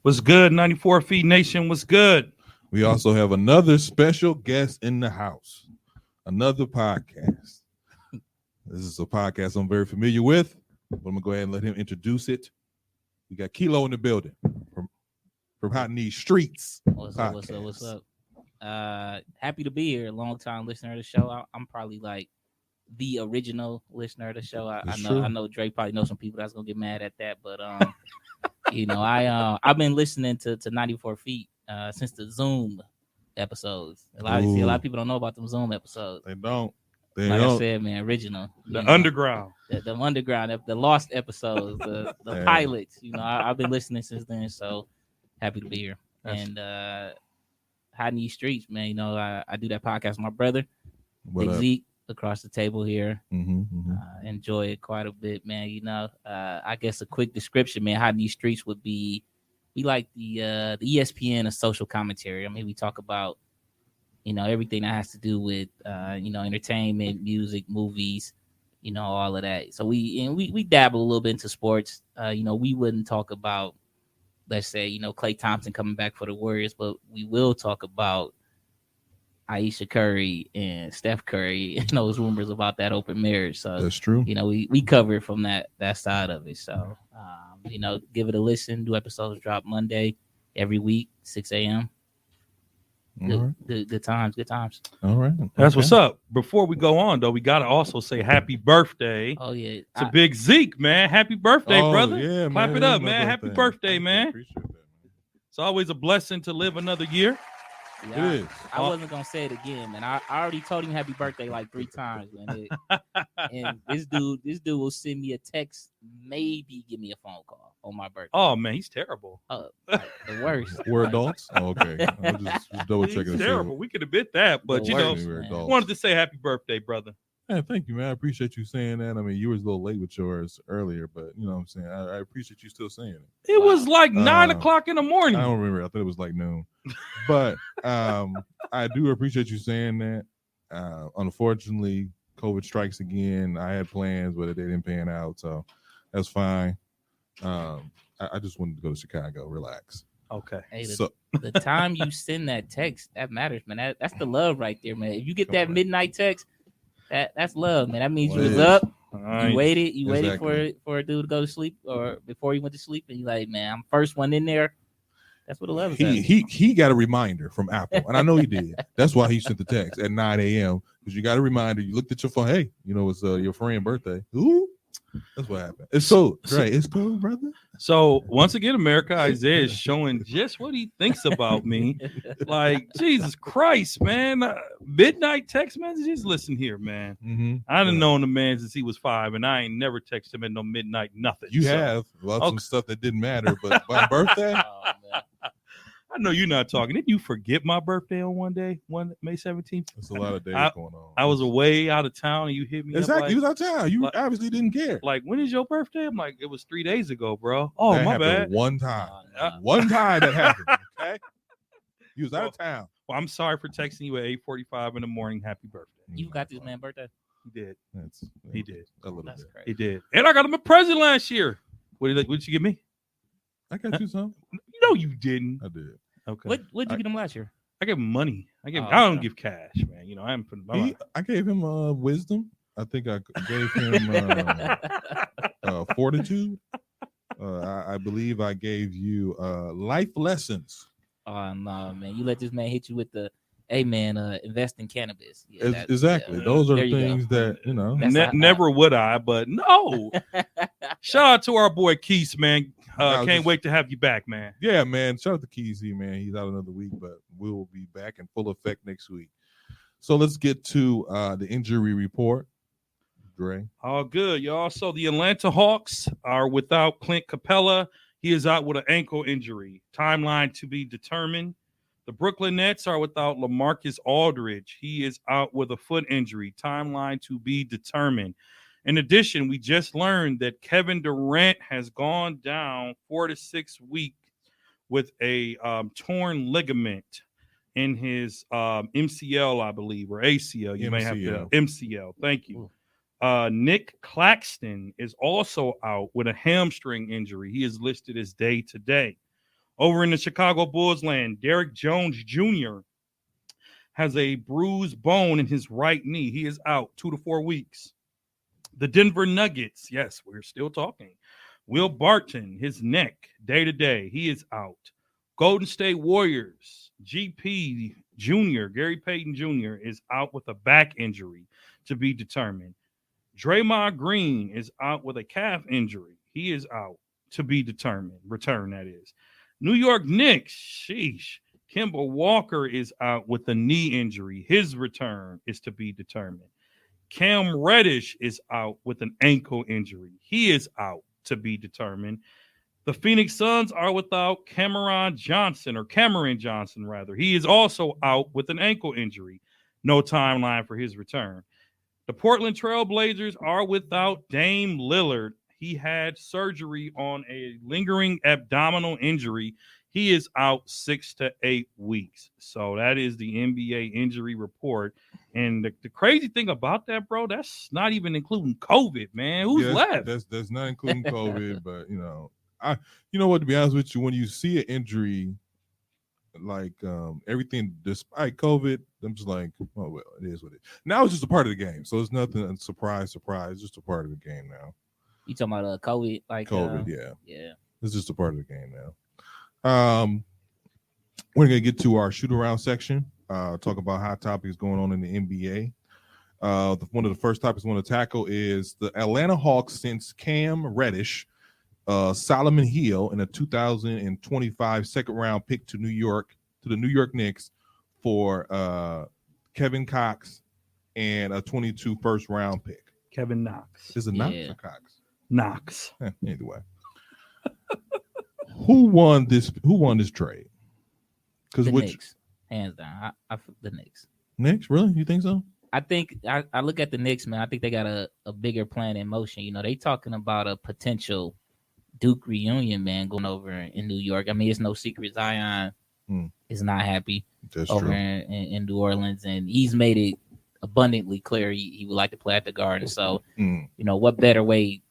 What's good, 94 Feet Nation? What's good? We also have another special guest in the house, another podcast. This is a podcast I'm very familiar with, but I'm going to go ahead and let him introduce it. We got Kilo in the building from Hot in These Streets. What's up? Happy to be here. Long time listener of the show. I'm probably like the original listener of the show. I know Drake probably knows some people that's gonna get mad at that, but I've been listening to 94 Feet since the Zoom episodes. A lot of people don't know about them Zoom episodes. They don't. I said, man, original. The underground. The underground, the lost episodes, the pilots. I've been listening since then, so happy to be here. And Hot in These Streets, man. I do that podcast with my brother, Big Zeke, across the table here. Enjoy it quite a bit, man. I guess a quick description, man. Hot in These Streets would be we like the ESPN of social commentary. I mean, we talk about everything that has to do with entertainment, music, movies, all of that. So we dabble a little bit into sports. We wouldn't talk about, let's say, Klay Thompson coming back for the Warriors, but we will talk about Ayesha Curry and Steph Curry and those rumors about that open marriage. So that's true. We cover it from that side of it. So give it a listen. New episodes drop Monday every week, 6 a.m. Good times. All right. That's what's up. Before we go on, though, we got to also say happy birthday. Oh, yeah. To Big Zeke, man. Happy birthday, brother. Yeah, Clap man. it up, man. Happy birthday, man. Appreciate that, man. It's always a blessing to live another year. Yeah, it is. I wasn't going to say it again, man. I already told him happy birthday like 3 times, man. And this dude will send me a text, maybe give me a phone call on my birthday. Oh, man, he's terrible. The worst. We're adults? Oh, okay. I was just double checking. He's terrible. We could have bit that, but, wanted to say happy birthday, brother. Yeah, thank you, man. I appreciate you saying that. I mean, you was a little late with yours earlier, but you know what I'm saying? I appreciate you still saying it. It was like 9 o'clock in the morning. I don't remember. I thought it was like noon. But I do appreciate you saying that. Unfortunately, COVID strikes again. I had plans, but they didn't pan out, so that's fine. I just wanted to go to Chicago, relax. Okay. Hey, the time you send that text, that matters, man. That's the love right there, man. If you get that midnight text, that's love, man. That means you was up. You waited for a dude to go to sleep, or before he went to sleep, and you like, man, I'm first one in there. That's what the love is. He got a reminder from Apple, and I know he did. That's why he sent the text at 9 a.m. because you got a reminder. You looked at your phone. Hey, it's your friend's birthday. Ooh, that's what happened. It's so right. It's cool, brother. So once again, America, Isaiah is showing just what he thinks about me. Like, Jesus Christ, man. Midnight text messages. Listen here, man. I done known the man since he was 5, and I ain't never texted him at no midnight nothing. You have some stuff that didn't matter, but my birthday. Oh, man. I know you're not talking. Didn't you forget my birthday on May 17th? There's a lot of days going on. I was away out of town, and you hit me. Exactly, up you was out of town. You obviously didn't care. Like, when is your birthday? I'm like, it was 3 days ago, bro. Oh, that my bad. One time. One time that happened. Okay. You was out of town. Well, I'm sorry for texting you at 8:45 in the morning. Happy birthday. You got this man's birthday? He did. He did. A little bit. Crazy. He did. And I got him a present last year. What did you give me? I got you some. No, you didn't. I did. Okay. What did you get him last year? I gave him money. I don't give cash, man. I haven't put I gave him wisdom. I think I gave him fortitude. I believe I gave you life lessons. Oh no, man! You let this man hit you with the, hey man, invest in cannabis. Yeah, exactly. Those are things that never would I, but no. Shout out to our boy Keith, man. Can't wait to have you back, man. Yeah, man. Shout out to Keezy, man. He's out another week, but we will be back in full effect next week. So let's get to the injury report. Dre. All good, y'all. So the Atlanta Hawks are without Clint Capella. He is out with an ankle injury. Timeline to be determined. The Brooklyn Nets are without LaMarcus Aldridge. He is out with a foot injury. Timeline to be determined. In addition, we just learned that Kevin Durant has gone down 4 to 6 weeks with a torn ligament in his MCL, I believe, or ACL. You may have to MCL. Thank you. Nick Claxton is also out with a hamstring injury. He is listed as day to day. Over in the Chicago Bulls land, Derrick Jones Jr. has a bruised bone in his right knee. He is out 2 to 4 weeks. The Denver Nuggets, yes, we're still talking. Will Barton, his neck, day to day, he is out. Golden State Warriors, GP Jr., Gary Payton Jr. is out with a back injury to be determined. Draymond Green is out with a calf injury. He is out to be determined. Return, that is. New York Knicks, sheesh. Kemba Walker is out with a knee injury. His return is to be determined. Cam Reddish is out with an ankle injury. He is out to be determined. The Phoenix Suns are without Cameron Johnson. He is also out with an ankle injury. No timeline for his return. The Portland Trail Blazers are without Dame Lillard. He had surgery on a lingering abdominal injury. He is out 6 to 8 weeks. So that is the NBA injury report. And the crazy thing about that, bro, that's not even including COVID, man. Who's left? That's not including COVID, but you know what, to be honest with you, when you see an injury like everything despite COVID, I'm just like, oh well, it is what it is. Now it's just a part of the game. So it's nothing surprise, just a part of the game now. You talking about COVID? Like COVID, yeah. It's just a part of the game now. We're gonna get to our shoot around section. Talk about hot topics going on in the NBA. One of the first topics I want to tackle is the Atlanta Hawks since Cam Reddish, Solomon Hill, and a 2025 second round pick to the New York Knicks for Kevin Cox and a 22 first round pick. Kevin Knox. Is it Knox or Cox? Knox. Anyway. Who won this trade? Because Knicks, hands down. The Knicks. Knicks, really? You think so? I think I look at the Knicks, man. I think they got a bigger plan in motion. You know, they talking about a potential Duke reunion, man, going over in New York. I mean, it's no secret Zion is not happy over in New Orleans, and he's made it abundantly clear he would like to play at the Garden. So, you know, what better way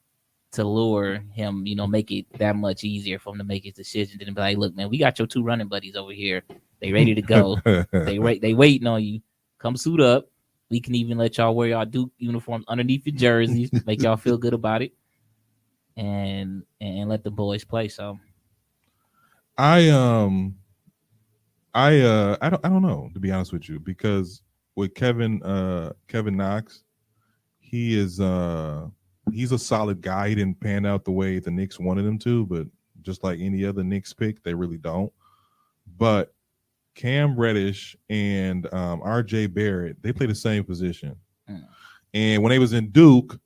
to lure him, you know, make it that much easier for him to make his decision than to be like, look, man, we got your 2 running buddies over here. They ready to go. They waiting on you. Come suit up. We can even let y'all wear y'all Duke uniforms underneath your jerseys, make y'all feel good about it, and let the boys play. So, I don't know, to be honest with you, because with Kevin Knox, he is he's a solid guy. He didn't pan out the way the Knicks wanted him to, but just like any other Knicks pick, they really don't. But Cam Reddish and RJ Barrett, they play the same position. And when they was in Duke,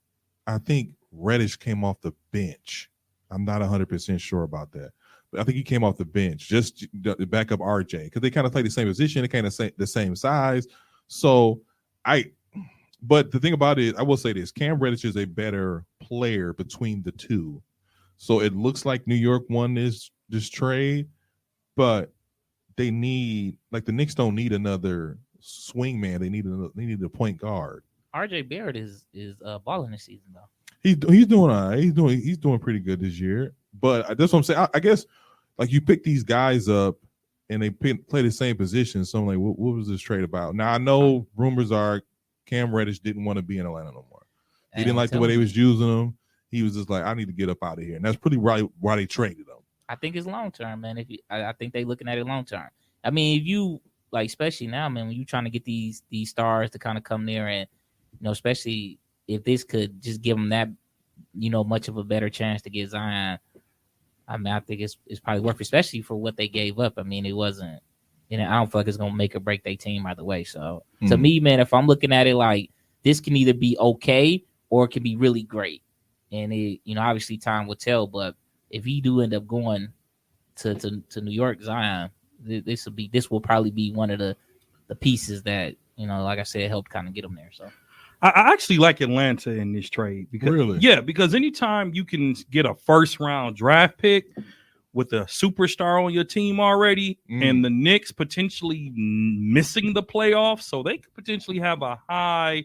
I think Reddish came off the bench. I'm not 100% sure about that. But I think he came off the bench just to back up RJ because they kind of play the same position. They kind of the same size. So but the thing about it, I will say this, Cam Reddish is a better player between the two. So it looks like New York won this trade, but they need, like, the Knicks don't need another swing man. They need a point guard. RJ Barrett is balling this season though. He's doing all right. He's doing pretty good this year. But that's what I'm saying. I guess like you pick these guys up and they play the same position. So I'm like, what was this trade about? Now I know rumors are Cam Reddish didn't want to be in Atlanta no more. He didn't like the way they was using him. He was just like, I need to get up out of here. And that's pretty right why they traded him. I think it's long term, man. I think they looking at it long term. I mean, if you like, especially now, man, when you trying to get these stars to kind of come there, and you know, especially if this could just give them that, you know, much of a better chance to get Zion. I mean, I think it's probably worth, especially for what they gave up. I mean, it wasn't, you know, I don't feel like it's gonna make or break their team either way. So to me, man, if I'm looking at it like this can either be okay or it can be really great, and it, you know, obviously time will tell. But if he do end up going to New York, Zion, this will probably be one of the pieces that, you know, like I said, helped kind of get him there. So I actually like Atlanta in this trade because anytime you can get a first round draft pick with a superstar on your team already, and the Knicks potentially missing the playoffs, so they could potentially have a high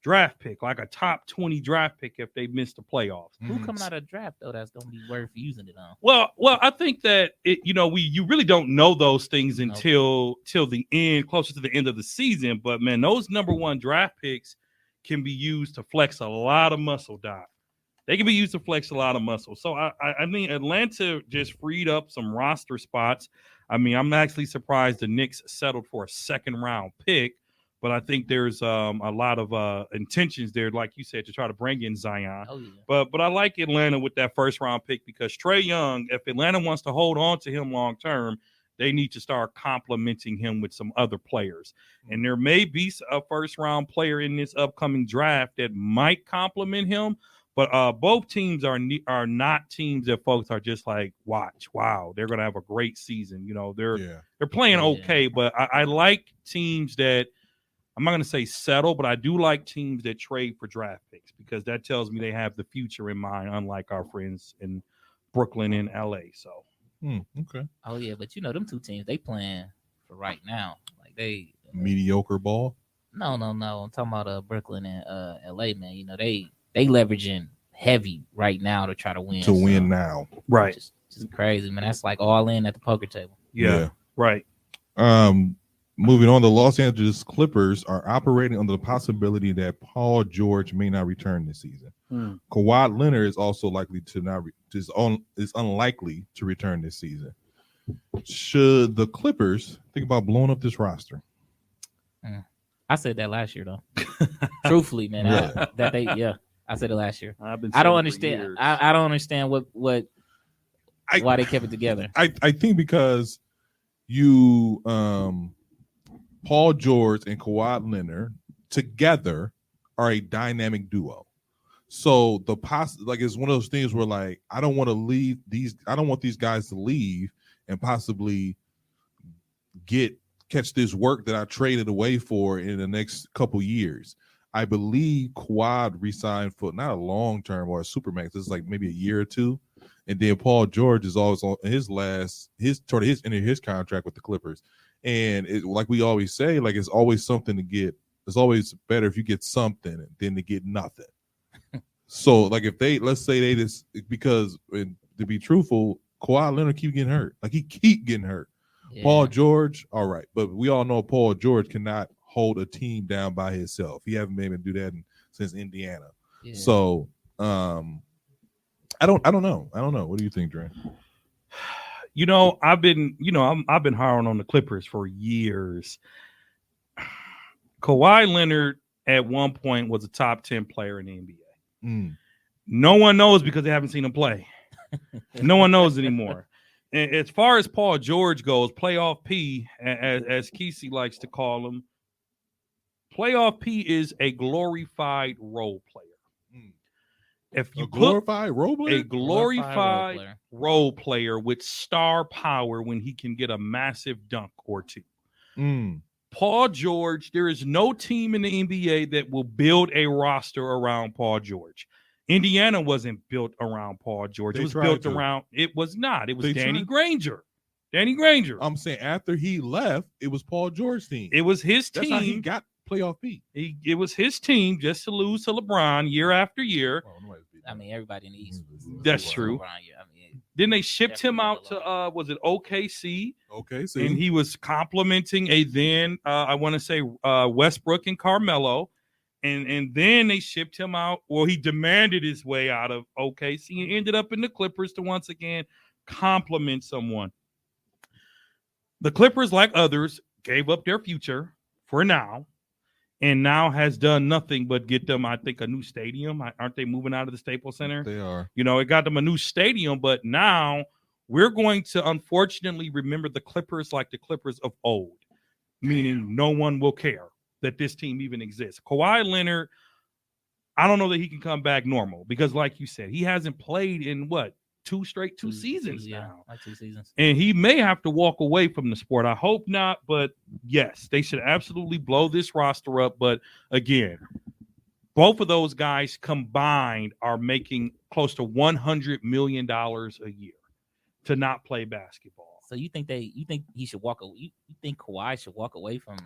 draft pick, like a top 20 draft pick if they miss the playoffs. Who coming out of draft though that's gonna be worth using it on? Well, I think that you really don't know those things until the end, closer to the end of the season. But man, those number 1 draft picks can be used to flex a lot of muscle, Doc. They can be used to flex a lot of muscle. So I mean, Atlanta just freed up some roster spots. I mean, I'm actually surprised the Knicks settled for a 2nd-round pick, but I think there's a lot of intentions there, like you said, to try to bring in Zion. Oh, yeah. But I like Atlanta with that 1st-round pick because Trae Young, if Atlanta wants to hold on to him long term, they need to start complimenting him with some other players. And there may be a 1st-round player in this upcoming draft that might compliment him. But both teams are not teams that folks are just like, wow, they're going to have a great season. They're playing okay, but I like teams that, I'm not going to say settle, but I do like teams that trade for draft picks because that tells me they have the future in mind, unlike our friends in Brooklyn and LA. So, okay. Oh yeah, but them 2 teams, they playing for right now. Like they mediocre ball. No. I'm talking about Brooklyn and LA, man. They leveraging heavy right now to try to win. Win now. Right. Just crazy, man. That's like all in at the poker table. Yeah. Right. Moving on, the Los Angeles Clippers are operating under the possibility that Paul George may not return this season. Kawhi Leonard is also likely to not is unlikely to return this season. Should the Clippers think about blowing up this roster? I said that last year, though. Truthfully, man, I said it last year. I don't understand. I don't understand why they kept it together. I think because you Paul George and Kawhi Leonard together are a dynamic duo. So it's one of those things where like I don't want these guys to leave and possibly catch this work that I traded away for in the next couple years. I believe Kawhi resigned for not a long term or a supermax. This is like maybe a year or 2. And then Paul George is always on his end of his contract with the Clippers. And like we always say, like it's always something to get. It's always better if you get something than to get nothing. So like if let's say they just, because to be truthful, Kawhi Leonard keep getting hurt. Like he keep getting hurt. Yeah. Paul George, all right. But we all know Paul George cannot hold a team down by himself. He hasn't been able to do that since Indiana. Yeah. So I don't know. What do you think, Dre? I've been hard on the Clippers for years. Kawhi Leonard at one point was a top 10 player in the NBA. No one knows because they haven't seen him play. No one knows anymore. And as far as Paul George goes, playoff P, as Kesey likes to call him, playoff P is a glorified role player. If you glorified role player? A glorified role player with star power when he can get a massive dunk or 2. Paul George, there is no team in the NBA that will build a roster around Paul George. Indiana wasn't built around Paul George. It was built around. It was not. It was Danny Granger. Danny Granger. I'm saying after he left, it was Paul George's team. It was his team. That's how he got playoff beat. It was his team just to lose to LeBron year after year. I mean, everybody in the East. That's true. Then they shipped him out to was it OKC? OKC. And he was complimenting a then I want to say Westbrook and Carmelo. And then they shipped him out. Well, he demanded his way out of OKC and ended up in the Clippers to once again compliment someone. The Clippers, like others, gave up their future for now and now has done nothing but get them, I think, a new stadium. Aren't they moving out of the Staples Center? They are. It got them a new stadium, but now we're going to unfortunately remember the Clippers like the Clippers of old, meaning no one will care that this team even exists. Kawhi Leonard, I don't know that he can come back normal because, like you said, he hasn't played in two seasons now. Like 2 seasons. And he may have to walk away from the sport. I hope not, but yes, they should absolutely blow this roster up. But again, both of those guys combined are making close to $100 million a year to not play basketball. So you think he should walk away? You think Kawhi should walk away from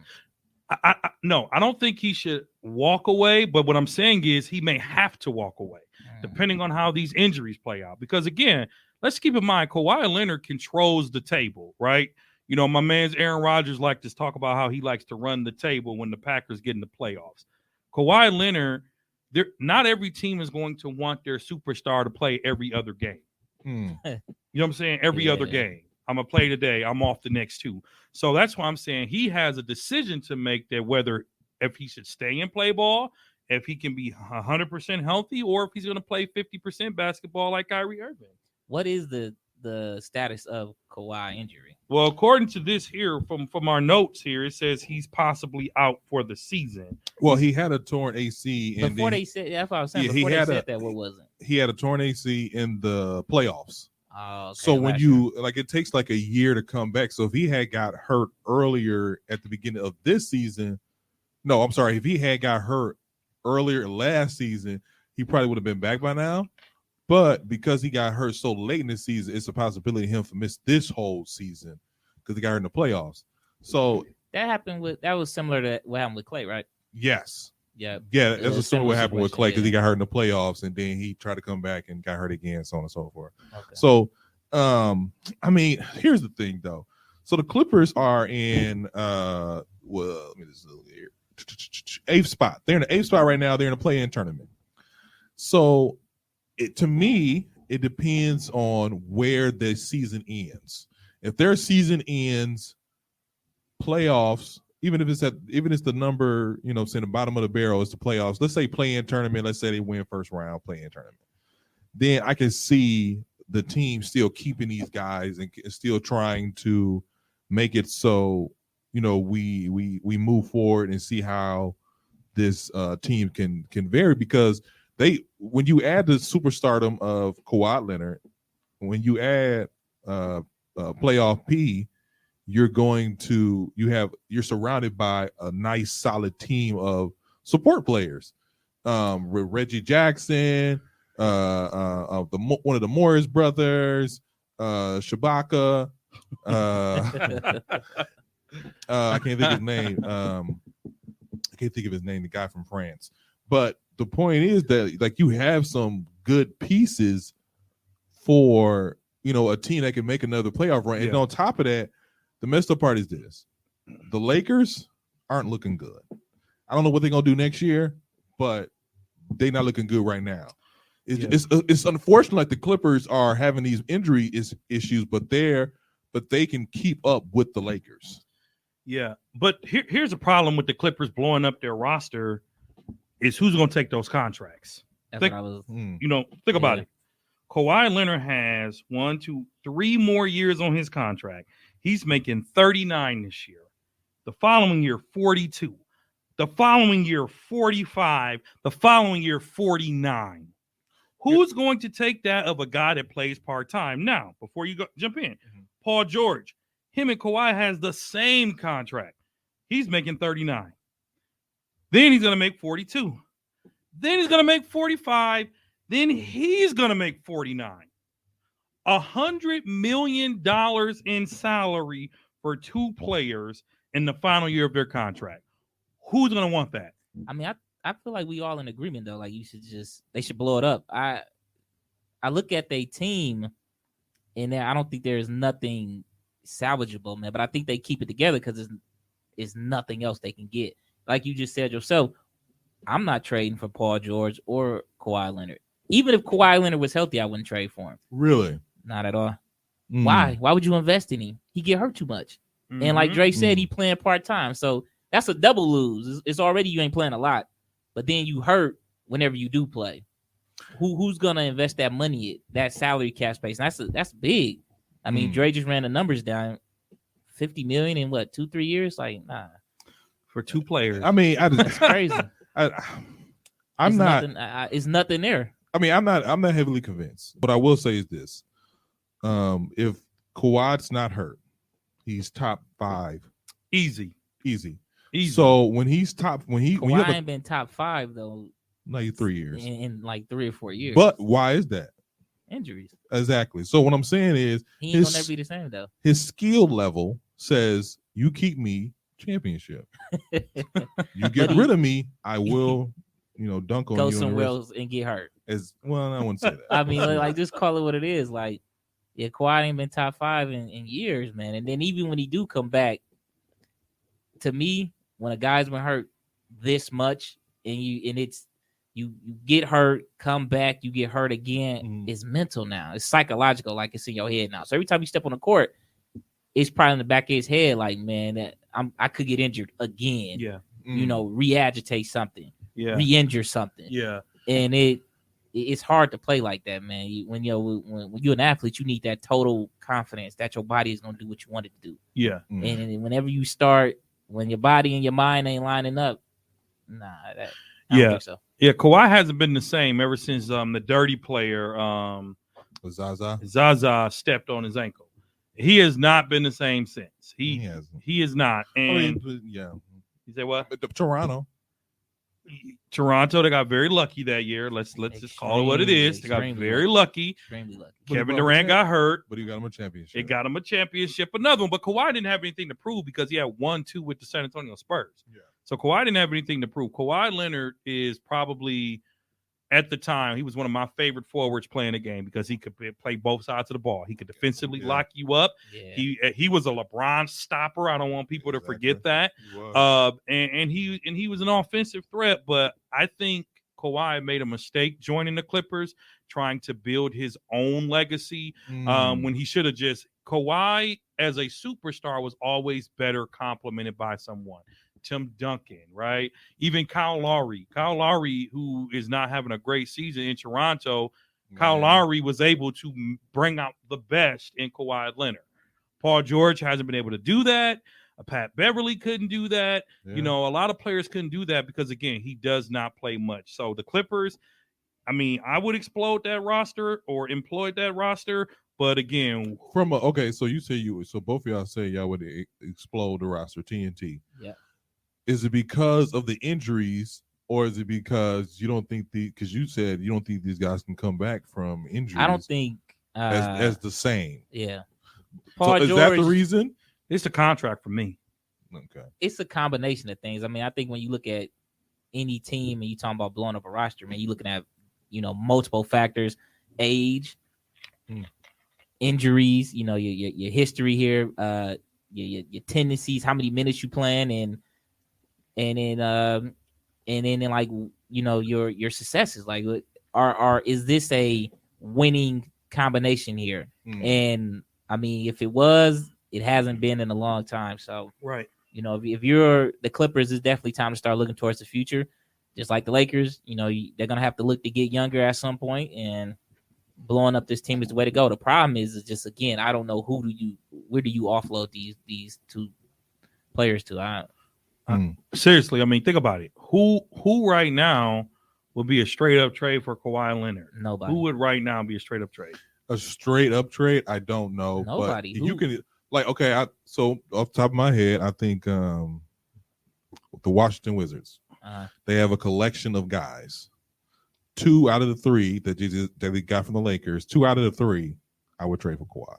No, I don't think he should walk away. But what I'm saying is he may have to walk away, depending on how these injuries play out. Because again, let's keep in mind, Kawhi Leonard controls the table, right? You know, my man's Aaron Rodgers likes to talk about how he likes to run the table when the Packers get in the playoffs. Kawhi Leonard, not every team is going to want their superstar to play every other game. You know what I'm saying? Every other game. I'm going to play today. I'm off the next two. So that's why I'm saying he has a decision to make that whether if he should stay and play ball, if he can be 100% healthy, or if he's going to play 50% basketball like Kyrie Irving. What is the status of Kawhi injury? Well, according to this here from our notes here, it says he's possibly out for the season. Well, he had a torn AC. And before they said, that's what I was saying. Yeah, before they said that, what was it? He had a torn AC in the playoffs. Oh, okay, so when it takes like a year to come back. So if he had got hurt earlier at the beginning of this season, no, I'm sorry. If he had got hurt earlier last season, he probably would have been back by now. But because he got hurt so late in the season, it's a possibility of him to miss this whole season because he got hurt in the playoffs. So that was similar to what happened with Clay, right? Yes. Yeah. Yeah, that's a similar what happened with Clay because he got hurt in the playoffs and then he tried to come back and got hurt again, so on and so forth. Okay. So, I mean, here's the thing though. So the Clippers are in let me just look here. 8th spot. They're in the 8th spot right now. They're in a play-in tournament. So to me, it depends on where the season ends. If their season ends, playoffs, even if it's the number, you know, saying the bottom of the barrel is the playoffs. Let's say play-in tournament. Let's say they win first round play-in tournament. Then I can see the team still keeping these guys and still trying to make it so, you know, we move forward and see how this team can vary because when you add the superstardom of Kawhi Leonard, when you add playoff P, you're surrounded by a nice solid team of support players. Reggie Jackson, one of the Morris brothers, Shabaka. I can't think of his name. The guy from France. But the point is that like you have some good pieces for, you know, a team that can make another playoff run. Yeah. And on top of that, the messed up part is this: the Lakers aren't looking good. I don't know what they're gonna do next year, but they're not looking good right now. It's unfortunate like the Clippers are having these injury issues, but they can keep up with the Lakers. Yeah, but here's a problem with the Clippers blowing up their roster is who's going to take those contracts. Think about it. Kawhi Leonard has 1, 2, 3 more years on his contract. He's making 39 this year. The following year, 42. The following year, 45. The following year, 49. Who's going to take that of a guy that plays part-time? Now, before you jump in, Paul George, him and Kawhi has the same contract. He's making 39. Then he's going to make 42. Then he's going to make 45. Then he's going to make 49. $100 million in salary for 2 players in the final year of their contract. Who's going to want that? I mean, I feel like we all in agreement though. Like they should blow it up. I look at their team, and I don't think there's nothing salvageable, man. But I think they keep it together because it's nothing else they can get. Like you just said yourself, I'm not trading for Paul George or Kawhi Leonard. Even if Kawhi Leonard was healthy, I wouldn't trade for him. Really? Not at all. Why? Why would you invest in him? He get hurt too much. And like Dre said, he playing part-time. So that's a double lose. It's already you ain't playing a lot, but then you hurt whenever you do play. Who's gonna invest that money, that salary cap space? And that's big. I mean, Dre just ran the numbers down. $50 million in what, 2-3 years? Like, nah. For 2 players. I mean, that's crazy. I'm not. It's nothing there. I mean, I'm not heavily convinced. What I will say is this: if Kawhi's not hurt, he's top 5. Easy. So when he's Kawhi ain't been top 5 though. Like 3 years. In like 3 or 4 years. But why is that? Injuries. Exactly. So what I'm saying is he ain't gonna never be the same though. His skill level says you keep me, championship. You get rid of me, I will, dunk on Go you. somewhere else and get hurt. As well, I wouldn't say that. I mean, like just call it what it is. Like, yeah, Kawhi ain't been top 5 in years, man. And then even when he do come back, to me, when a guy's been hurt this much and you get hurt, come back, you get hurt again, it's mental now. It's psychological, like it's in your head now. So every time you step on the court, it's probably in the back of his head, like, man, that I could get injured again. Yeah. Re-agitate something. Yeah. Re-injure something. Yeah. And it's hard to play like that, man. When you're an athlete, you need that total confidence that your body is going to do what you want it to do. Yeah. And whenever you start, when your body and your mind ain't lining up, I don't think so. Yeah, Kawhi hasn't been the same ever since the dirty player Zaza stepped on his ankle. He has not been the same since. He is not. And you say what? Toronto, they got very lucky that year. Let's just call it what it is. They got very lucky. Extremely lucky. Kevin Durant got hurt, but he got him a championship. It got him a championship, another one. But Kawhi didn't have anything to prove because he had 1-2 with the San Antonio Spurs. Yeah. So Kawhi didn't have anything to prove. Kawhi Leonard is probably, at the time, he was one of my favorite forwards playing the game because he could play both sides of the ball. He could defensively lock you up. Yeah. He was a LeBron stopper. I don't want people to forget that. And he was an offensive threat. But I think Kawhi made a mistake joining the Clippers, trying to build his own legacy when he should have just. Kawhi as a superstar was always better complemented by someone. Tim Duncan, right? Even Kyle Lowry, who is not having a great season in Toronto. Kyle Lowry was able to bring out the best in Kawhi Leonard. Paul George hasn't been able to do that. Pat Beverly couldn't do that. Yeah. A lot of players couldn't do that because, again, he does not play much. So the Clippers, I mean, I would explode that roster or employ that roster. But again, so you say so both of y'all say y'all would explode the roster, TNT. Yeah. Is it because of the injuries, or is it because you don't think because you said you don't think these guys can come back from injuries? I don't think as the same. Yeah. Paul George, is that the reason? It's the contract for me. Okay. It's a combination of things. I mean, I think when you look at any team and you talking about blowing up a roster, man, you're looking at multiple factors: age, injuries, your history here, your tendencies, how many minutes you playing, and then like your successes. Like, is this a winning combination here? And I mean, if it was, it hasn't been in a long time. So right, if you're the Clippers, it's definitely time to start looking towards the future. Just like the Lakers, they're gonna have to look to get younger at some point, and blowing up this team is the way to go. The problem is just, again, I don't know where do you offload these two players to? Seriously, I mean, think about it. Who right now would be a straight up trade for Kawhi Leonard? Nobody. Who would right now be a straight up trade? A straight up trade? I don't know. Nobody. But you can so off the top of my head, I think the Washington Wizards. They have a collection of guys. 2 out of the 3 that they got from the Lakers, 2 out of the 3, I would trade for Kawhi.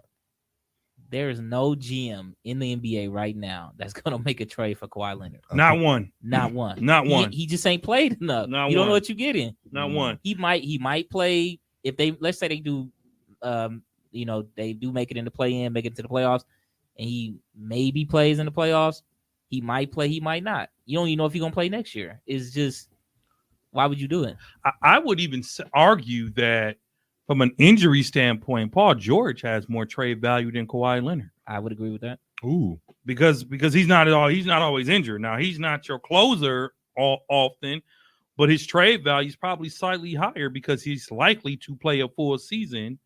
There is no GM in the NBA right now that's going to make a trade for Kawhi Leonard. Not one. Not one. Not one. He just ain't played enough. Not you one. don't know what you're getting. Not one. He might play if let's say they do, they do make it in the play-in, make it to the playoffs, and he maybe plays in the playoffs. He might play. He might not. You don't even know if he's going to play next year. It's just, why would you do it? I would even argue that from an injury standpoint, Paul George has more trade value than Kawhi Leonard. I would agree with that. Ooh, because he's not always injured. Now, he's not your closer often, but his trade value is probably slightly higher because he's likely to play a full season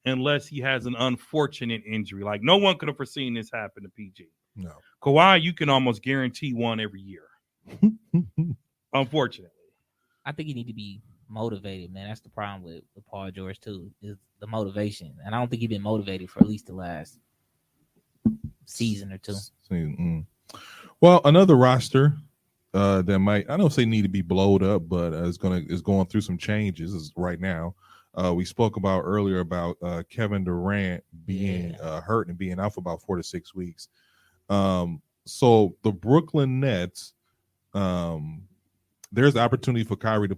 unless he has an unfortunate injury. Like, no one could have foreseen this happen to PG. No. Kawhi, you can almost guarantee one every year. Unfortunately. I think you need to be motivated, man. That's the problem with Paul George too, is the motivation. And I don't think he's been motivated for at least the last season or 2. Well, another roster that might, I don't say need to be blowed up, but is going through some changes right now. We spoke about earlier about Kevin Durant being hurt and being out for about 4 to 6 weeks. So the Brooklyn Nets, there's opportunity for Kyrie to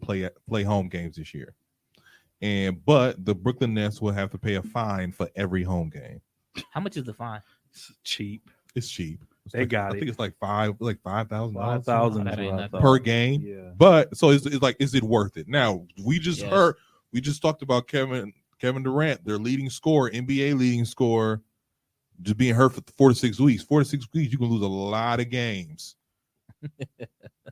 play home games this year, but the Brooklyn Nets will have to pay a fine for every home game. How much is the fine? It's cheap. It's cheap. They got I it. think it's like $5,000 $5,000 that ain't nothing. per game. Yeah. But so it's like, is it worth it? Now we just Yes. talked about Kevin Durant, their leading scorer, NBA leading scorer, just being hurt for 4 to 6 weeks. 4 to 6 weeks, you can lose a lot of games.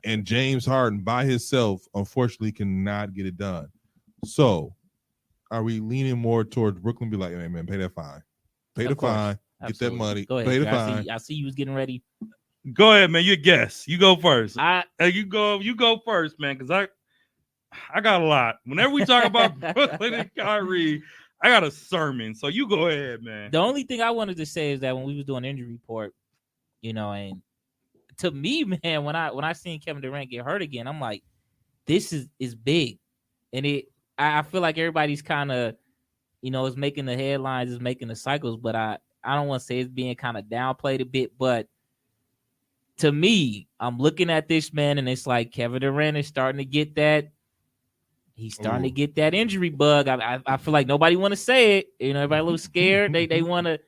And James Harden by himself, unfortunately, cannot get it done. So, are we leaning more towards Brooklyn? Be like, hey, man, pay that fine, pay Of the course. fine, get that Absolutely. money, Go ahead. pay the Dre. fine. I see you was getting ready. Go ahead, man. You guess. You go first. I Hey, you go first, man, because I got a lot. Whenever we talk about Brooklyn and Kyrie, I got a sermon. So you go ahead, man. the only thing I wanted to say is that when we was doing injury report, and to me, man, when I seen Kevin Durant get hurt again, I'm like, this is big, and I feel like everybody's kind of, is making the headlines, is making the cycles, but I don't want to say it's being kind of downplayed a bit, but to me, I'm looking at this, man, and it's like Kevin Durant is starting to get that. He's starting to get that injury bug. I feel like nobody want to say it. Everybody a little scared. They want to,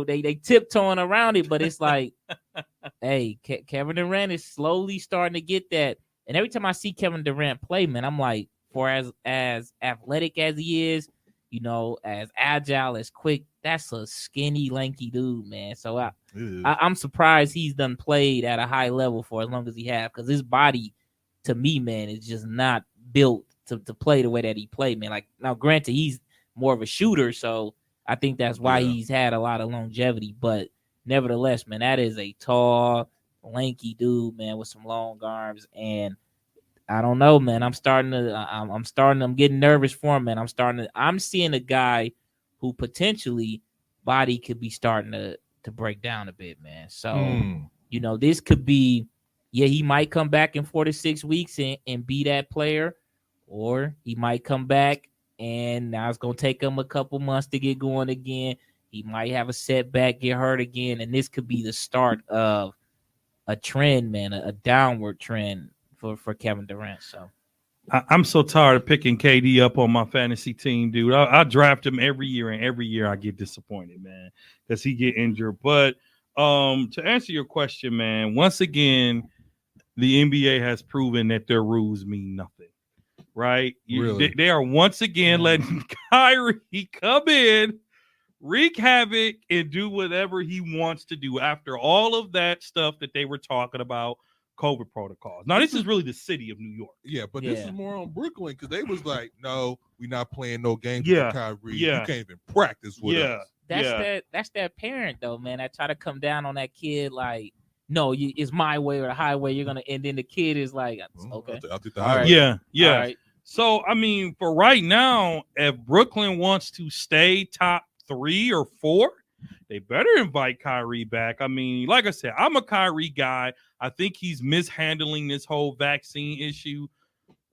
they tiptoeing around it, but it's like, hey, Kevin Durant is slowly starting to get that. And every time I see Kevin Durant play, man, I'm like, for as athletic as he is, as agile, as quick, that's a skinny, lanky dude, man. So I'm surprised he's done played at a high level for as long as he have, because his body, to me, man, is just not built to play the way that he played, man. Like, now, granted, he's more of a shooter, so I think that's why he's had a lot of longevity. But nevertheless, man, that is a tall, lanky dude, man, with some long arms. And I don't know, man. I'm getting nervous for him, man. I'm seeing a guy who potentially body could be starting to break down a bit, man. So, this could be, he might come back in 4 to 6 weeks and be that player, or he might come back and now it's going to take him a couple months to get going again. He might have a setback, get hurt again, and this could be the start of a trend, man, a downward trend for Kevin Durant. So I'm so tired of picking KD up on my fantasy team, dude. I draft him every year, and every year I get disappointed, man, because he get injured. But to answer your question, man, once again, the NBA has proven that their rules mean nothing, right? Really? They are once again letting Kyrie come in, wreak havoc, and do whatever he wants to do after all of that stuff that they were talking about. COVID protocols. Now, this is really the city of New York. Yeah, but this is more on Brooklyn, because they was like, no, we're not playing no games Yeah. with Kyrie. Yeah. You can't even practice with us. That's that parent, though, man, that try to come down on that kid like, no, it's my way or the highway. You're going to, and then the kid is like, okay. I'll take the All highway. right. Yeah. All right. So, I mean, for right now, if Brooklyn wants to stay top 3 or 4, they better invite Kyrie back. I mean, like I said, I'm a Kyrie guy. I think he's mishandling this whole vaccine issue.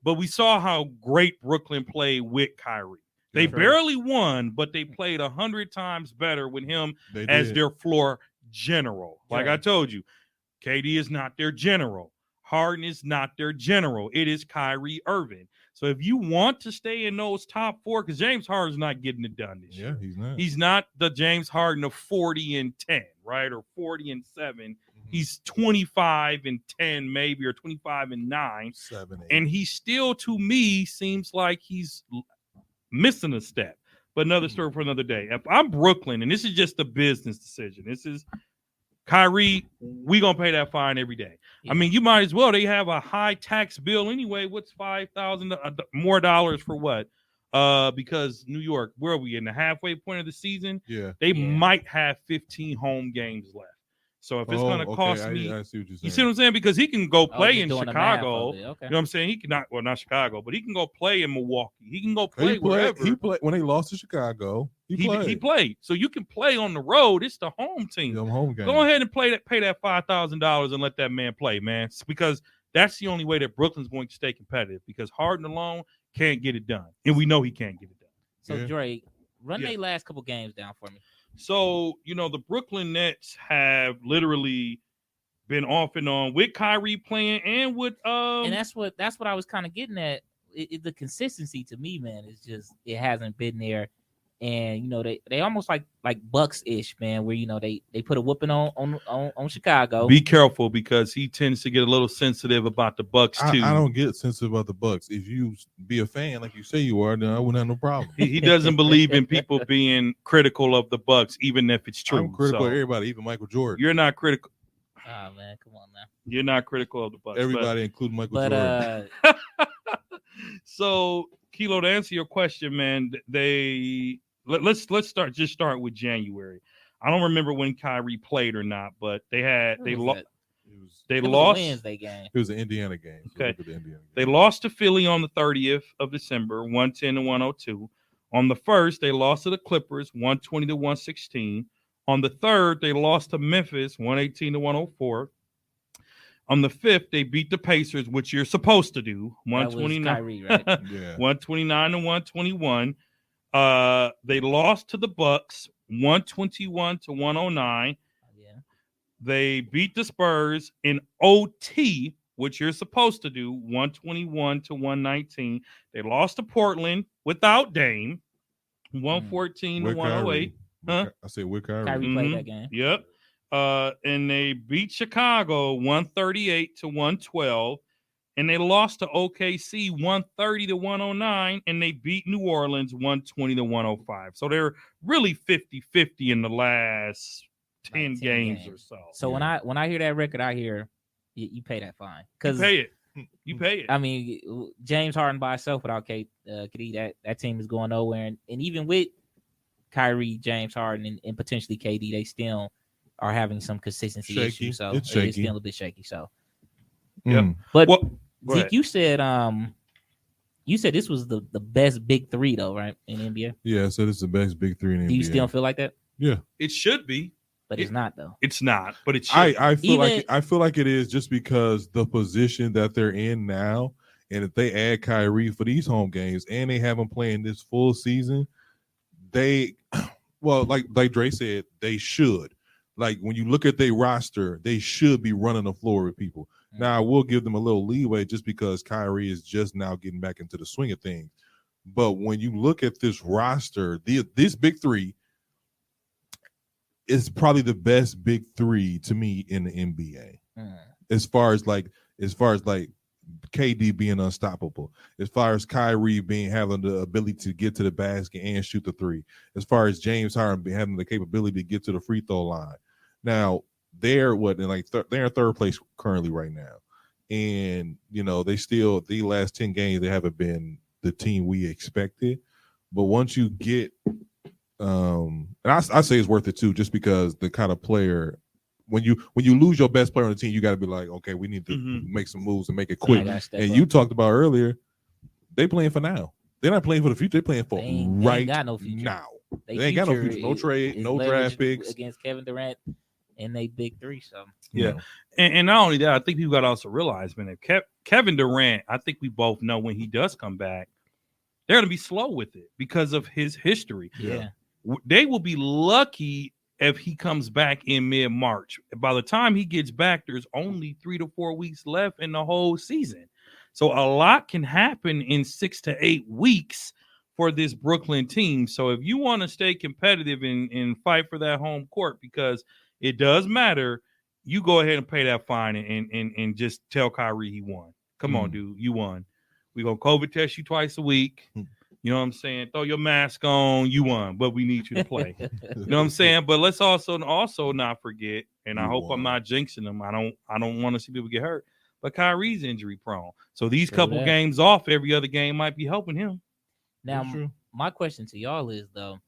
But we saw how great Brooklyn played with Kyrie. They barely won, but they played 100 times better with him as their floor general. Like I told you, KD is not their general. Harden is not their general. It is Kyrie Irving. So if you want to stay in those top 4, because James Harden's not getting it done this year. He's not. He's not the James Harden of 40-10, right? Or 40-7. Mm-hmm. He's 25-10, maybe, or 25-9. 7, 8. And he still, to me, seems like he's missing a step. But another story for another day. If I'm Brooklyn, and this is just a business decision, this is Kyrie, we gonna pay that fine every day. Yeah. I mean, you might as well. They have a high tax bill anyway. What's $5,000 more dollars for what? Because New York, where are we in the halfway point of the season? Yeah, they might have 15 home games left. So if it's going to cost me, I see what you're saying. You see what I'm saying? Because he can go play in Chicago. Okay. You know what I'm saying? He can not Chicago, but he can go play in Milwaukee. He can go play wherever. He played when they lost to Chicago. He played. So you can play on the road. It's the home team. Home game. Go ahead and pay that $5,000 and let that man play, man. It's because that's the only way that Brooklyn's going to stay competitive. Because Harden alone can't get it done, and we know he can't get it done. So Dre, run their last couple games down for me. So, the Brooklyn Nets have literally been off and on with Kyrie playing and with and that's what I was kind of getting at. The consistency to me, man, is just it hasn't been there. And you know they almost like Bucks ish, man, where you know they put a whooping on Chicago. Be careful because he tends to get a little sensitive about the Bucks too. I don't get sensitive about the Bucks. If you be a fan like you say you are, then I wouldn't have no problem. He doesn't believe in people being critical of the Bucks, even if it's true. I'm critical So, of everybody, even Michael Jordan. you're not critical. Oh man, come on now. You're not critical of the Bucks. Everybody, including Michael But Jordan. So, Kilo, to answer your question, man, let's start with January. I don't remember when Kyrie played or not, but they lost. It was a Wednesday game. It was an Indiana game. So Okay. look at the Indiana game. They lost to Philly on the 30th of December, 110-102. On the 1st, they lost to the Clippers, 120-116. On the 3rd, they lost to Memphis, 118-104. On the 5th, they beat the Pacers, which you're supposed to do, That was 129. Kyrie, right? Yeah. 129-121. They lost to the Bucks, 121-109. Yeah. They beat the Spurs in OT, which you're supposed to do, 121-119. They lost to Portland without Dame, 114-108. Huh? I said with Kyrie. Kyrie played that game. Yep. And they beat Chicago 138-112. And they lost to OKC 130-109. And they beat New Orleans 120-105. So they're really 50-50 in the last 10 games or so. So when I hear that record, I hear you pay that fine. You pay it. You pay it. I mean, James Harden by himself without KD, that team is going nowhere. And even with Kyrie, James Harden, and potentially KD, they still are having some consistency Shaky. issues. So It's it's shaky. still a bit shaky. So, Mm. but Well, go Zeke, ahead. you said this was the best big three though, right? In NBA. Yeah, so this is the best big three in the Do you NBA. still feel like that? Yeah. It should be. But it's not though. It's not, but it should. I feel Even- I feel like it is just because the position that they're in now, and if they add Kyrie for these home games and they have him playing this full season, they like Dre said, they should. Like when you look at their roster, they should be running the floor with people. Mhm. Now I will give them a little leeway just because Kyrie is just now getting back into the swing of things. But when you look at this roster, this big three is probably the best big three to me in the NBA. As far as KD being unstoppable, as far as Kyrie having the ability to get to the basket and shoot the three, as far as James Harden having the capability to get to the free throw line. Now they're they're in third place currently right now, and you know they still the last 10 games they haven't been the team we expected. But once you get, and I say it's worth it too, just because the kind of player. When you lose your best player on the team, you got to be like, okay, we need to make some moves and make it quick. And you talked about earlier, they playing for now. They're not playing for the future. They're playing for They ain't got no future. now. They ain't got no future. No trade, is no leveraged draft picks against Kevin Durant and they big three. So you Yeah. know. And not only that, I think people got to also realize, man, if Kevin Durant, I think we both know when he does come back, they're going to be slow with it because of his history. yeah. They will be lucky if he comes back in mid-March. By the time he gets back, there's only 3 to 4 weeks left in the whole season. So a lot can happen in 6 to 8 weeks for this Brooklyn team. So if you want to stay competitive and fight for that home court, because it does matter, you go ahead and pay that fine and just tell Kyrie he won. Come on, dude, you won. We're going to COVID test you twice a week. You know what I'm saying? Throw your mask on. You won, but we need you to play. You know what I'm saying? But let's also not forget, and I You hope won. I'm not jinxing them. I don't want to see people get hurt. But Kyrie's injury prone. So these True couple that. games off every other game might be helping him. Now, That's true. my question to y'all is though,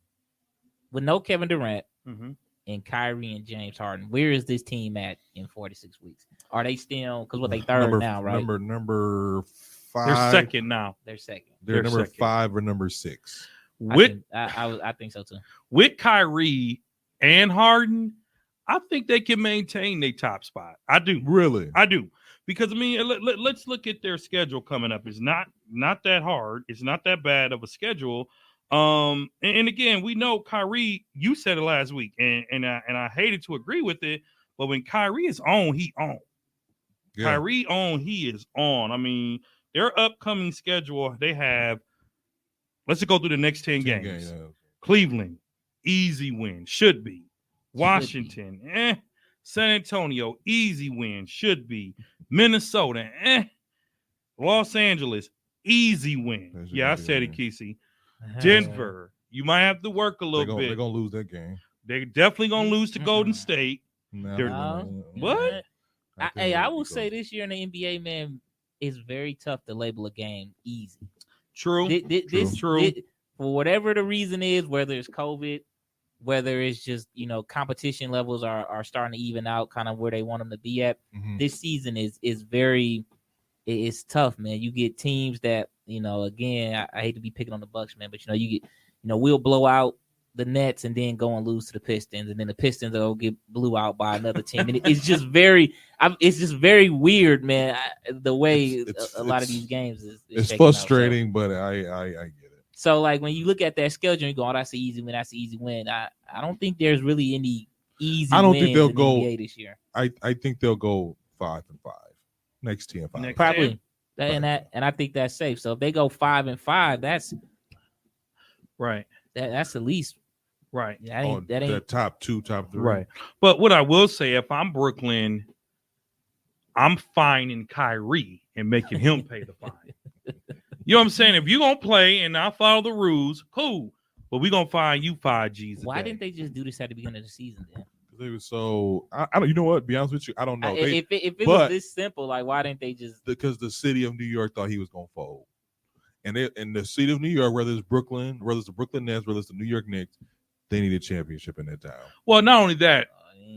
with no Kevin Durant and Kyrie and James Harden, where is this team at in 46 weeks? Are they still because they third now, right? Number 5. They're second now. They're second. They're number second. 5 or number 6. I think so too. With Kyrie and Harden, I think they can maintain their top spot. I do. Really? I do. Because, I mean, let's look at their schedule coming up. It's not that hard. It's not that bad of a schedule. And again, we know Kyrie, you said it last week, and I hated to agree with it, But when Kyrie is on, he on. Yeah. Kyrie on, he is on. I mean, their upcoming schedule, they have. Let's just go through the next 10 games. Yeah. Cleveland, easy win, should be. Washington, San Antonio, easy win, should be. Minnesota, Los Angeles, easy win. Yeah, I said it, Kesey. Denver, you might have to work a little bit. They're gonna lose that game. They're definitely gonna lose to Golden State. What? I will say this year in the NBA, man, it's very tough to label a game easy. True. True. For whatever the reason is, whether it's COVID, whether it's just, competition levels are starting to even out kind of where they want them to be at. Mm-hmm. This season is very, it's tough, man. You get teams that, again, I hate to be picking on the Bucks, man, but you get, we'll blow out the Nets and then go and lose to the Pistons, and then the Pistons will get blew out by another team. And it's just very weird, man. The way a lot of these games is it's frustrating, but I get it. So, like, when you look at that schedule, you go, "Oh, that's an easy win. That's an easy win." I don't think there's really any easy. I don't think they'll go NBA this year. I think they'll go 5-5 next 10-5. Probably, and I think that's safe. So if they go 5-5, that's right. That's at least right. That ain't the top 2, top 3. Right. But what I will say, if I'm Brooklyn, I'm fining Kyrie and making him pay the fine. You know what I'm saying? If you're going to play and I follow the rules, cool. But we're going to fine you 5 G's. Why didn't they just do this at the beginning of the season then? They were so I don't. You know what? Be honest with you, I don't know. If it was this simple, like, why didn't they just? Because the city of New York thought he was going to fold, and the city of New York, whether it's Brooklyn, whether it's the Brooklyn Nets, whether it's the New York Knicks, they need a championship in that town. Well, not only that,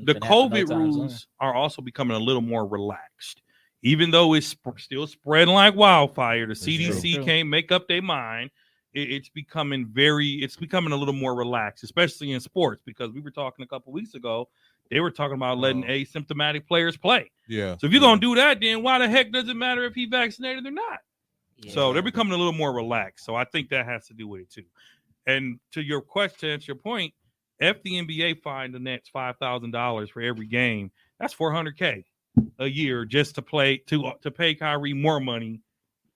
the COVID rules are also becoming a little more relaxed. Even though it's still spreading like wildfire, the CDC can't make up their mind. It's becoming a little more relaxed, especially in sports, because we were talking a couple weeks ago, they were talking about letting asymptomatic players play. Yeah. So if you're going to do that, then why the heck does it matter if he vaccinated or not? Yeah. So they're becoming a little more relaxed. So I think that has to do with it too. And to your question, to answer your point, if the NBA fined the Nets $5,000 for every game, that's $400K a year just to play to pay Kyrie more money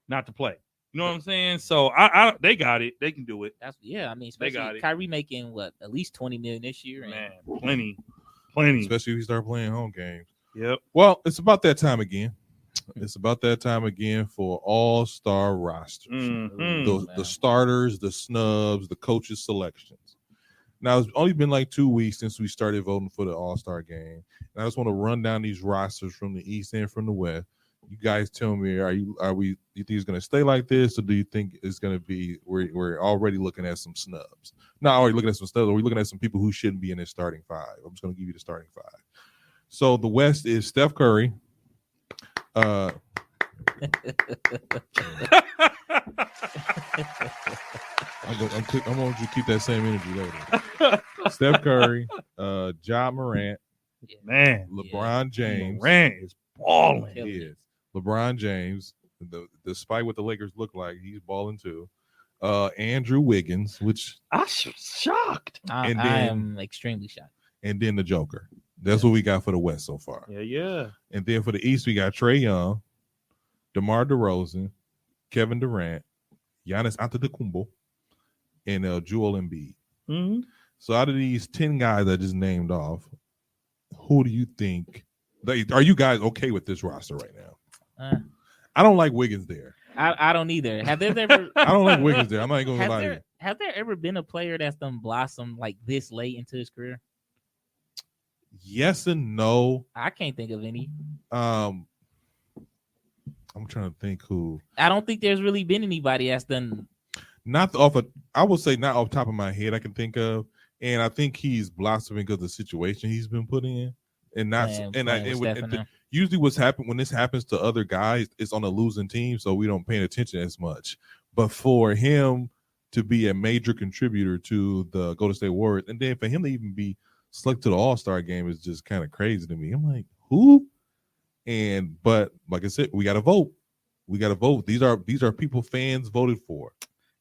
not to play. You know what I'm saying? So they got it. They can do it. I mean, especially Kyrie making at least $20 million this year. Man, plenty. Especially if you start playing home games. Yep. Well, it's about that time again. It's about that time again for all-star rosters. Mm-hmm. The starters, the snubs, the coaches' selections. Now, it's only been like 2 weeks since we started voting for the all-star game. And I just want to run down these rosters from the East and from the West. You guys tell me, do you think it's going to stay like this, or do you think it's going to be we're already looking at some snubs? Not already looking at some snubs, we're looking at some people who shouldn't be in this starting 5. I'm just going to give you the starting 5. So the West is Steph Curry. I'm going to keep that same energy later. Steph Curry, Ja Morant, man, LeBron James. Morant is balling. He is. LeBron James, despite what the Lakers look like, he's balling too. Andrew Wiggins, which I'm shocked. I am extremely shocked. And then the Joker. That's what we got for the West so far. Yeah. And then for the East, we got Trae Young, DeMar DeRozan, Kevin Durant, Giannis Antetokounmpo, and Joel Embiid. Mm-hmm. So out of these 10 guys I just named off, who do you think? Are you guys okay with this roster right now? I don't like Wiggins there. I don't either. Have there ever? I don't like Wiggins there. I'm not going to lie to you. Have there ever been a player that's done blossomed like this late into his career? Yes and no. I can't think of any. I'm trying to think who. I don't think there's really been anybody that's done. I would say not off the top of my head I can think of, and I think he's blossoming because of the situation he's been put in, and not usually what's happened when this happens to other guys, it's on a losing team, so we don't pay attention as much. But for him to be a major contributor to the Golden State Warriors, and then for him to even be selected to the All-Star game is just kind of crazy to me. I'm like, who? But like I said, we got to vote. These are people fans voted for.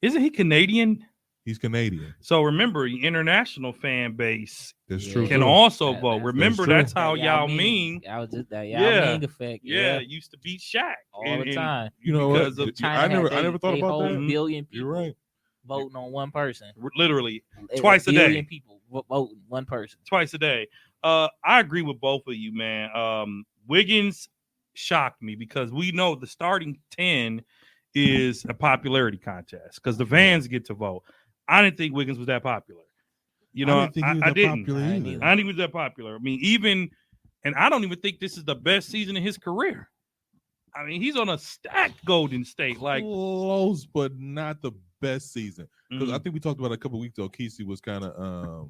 Isn't he Canadian? He's Canadian. So remember, the international fan base That's Yeah. true. can too. also That- vote. that's Remember, true. that's how That Yao Ming, I was just that Yao Yeah. Ming effect. yeah, used to beat Shaq all And- the and time. You know because what? of China I never had thought they about whole that. billion people You're right. voting on one person. literally Twice a day. billion people voting one person. twice a day. I agree with both of you, man. Wiggins shocked me because we know the starting 10 is a popularity contest because the fans get to vote. I didn't think Wiggins was that popular. You know, I didn't think he was I that didn't. popular I didn't either. either. I didn't think he was that popular. I mean, and I don't even think this is the best season in his career. I mean, he's on a stacked Golden State. Like, Close, but not the best season. Because I mm, think we talked about it a couple weeks ago. Kesey was kind of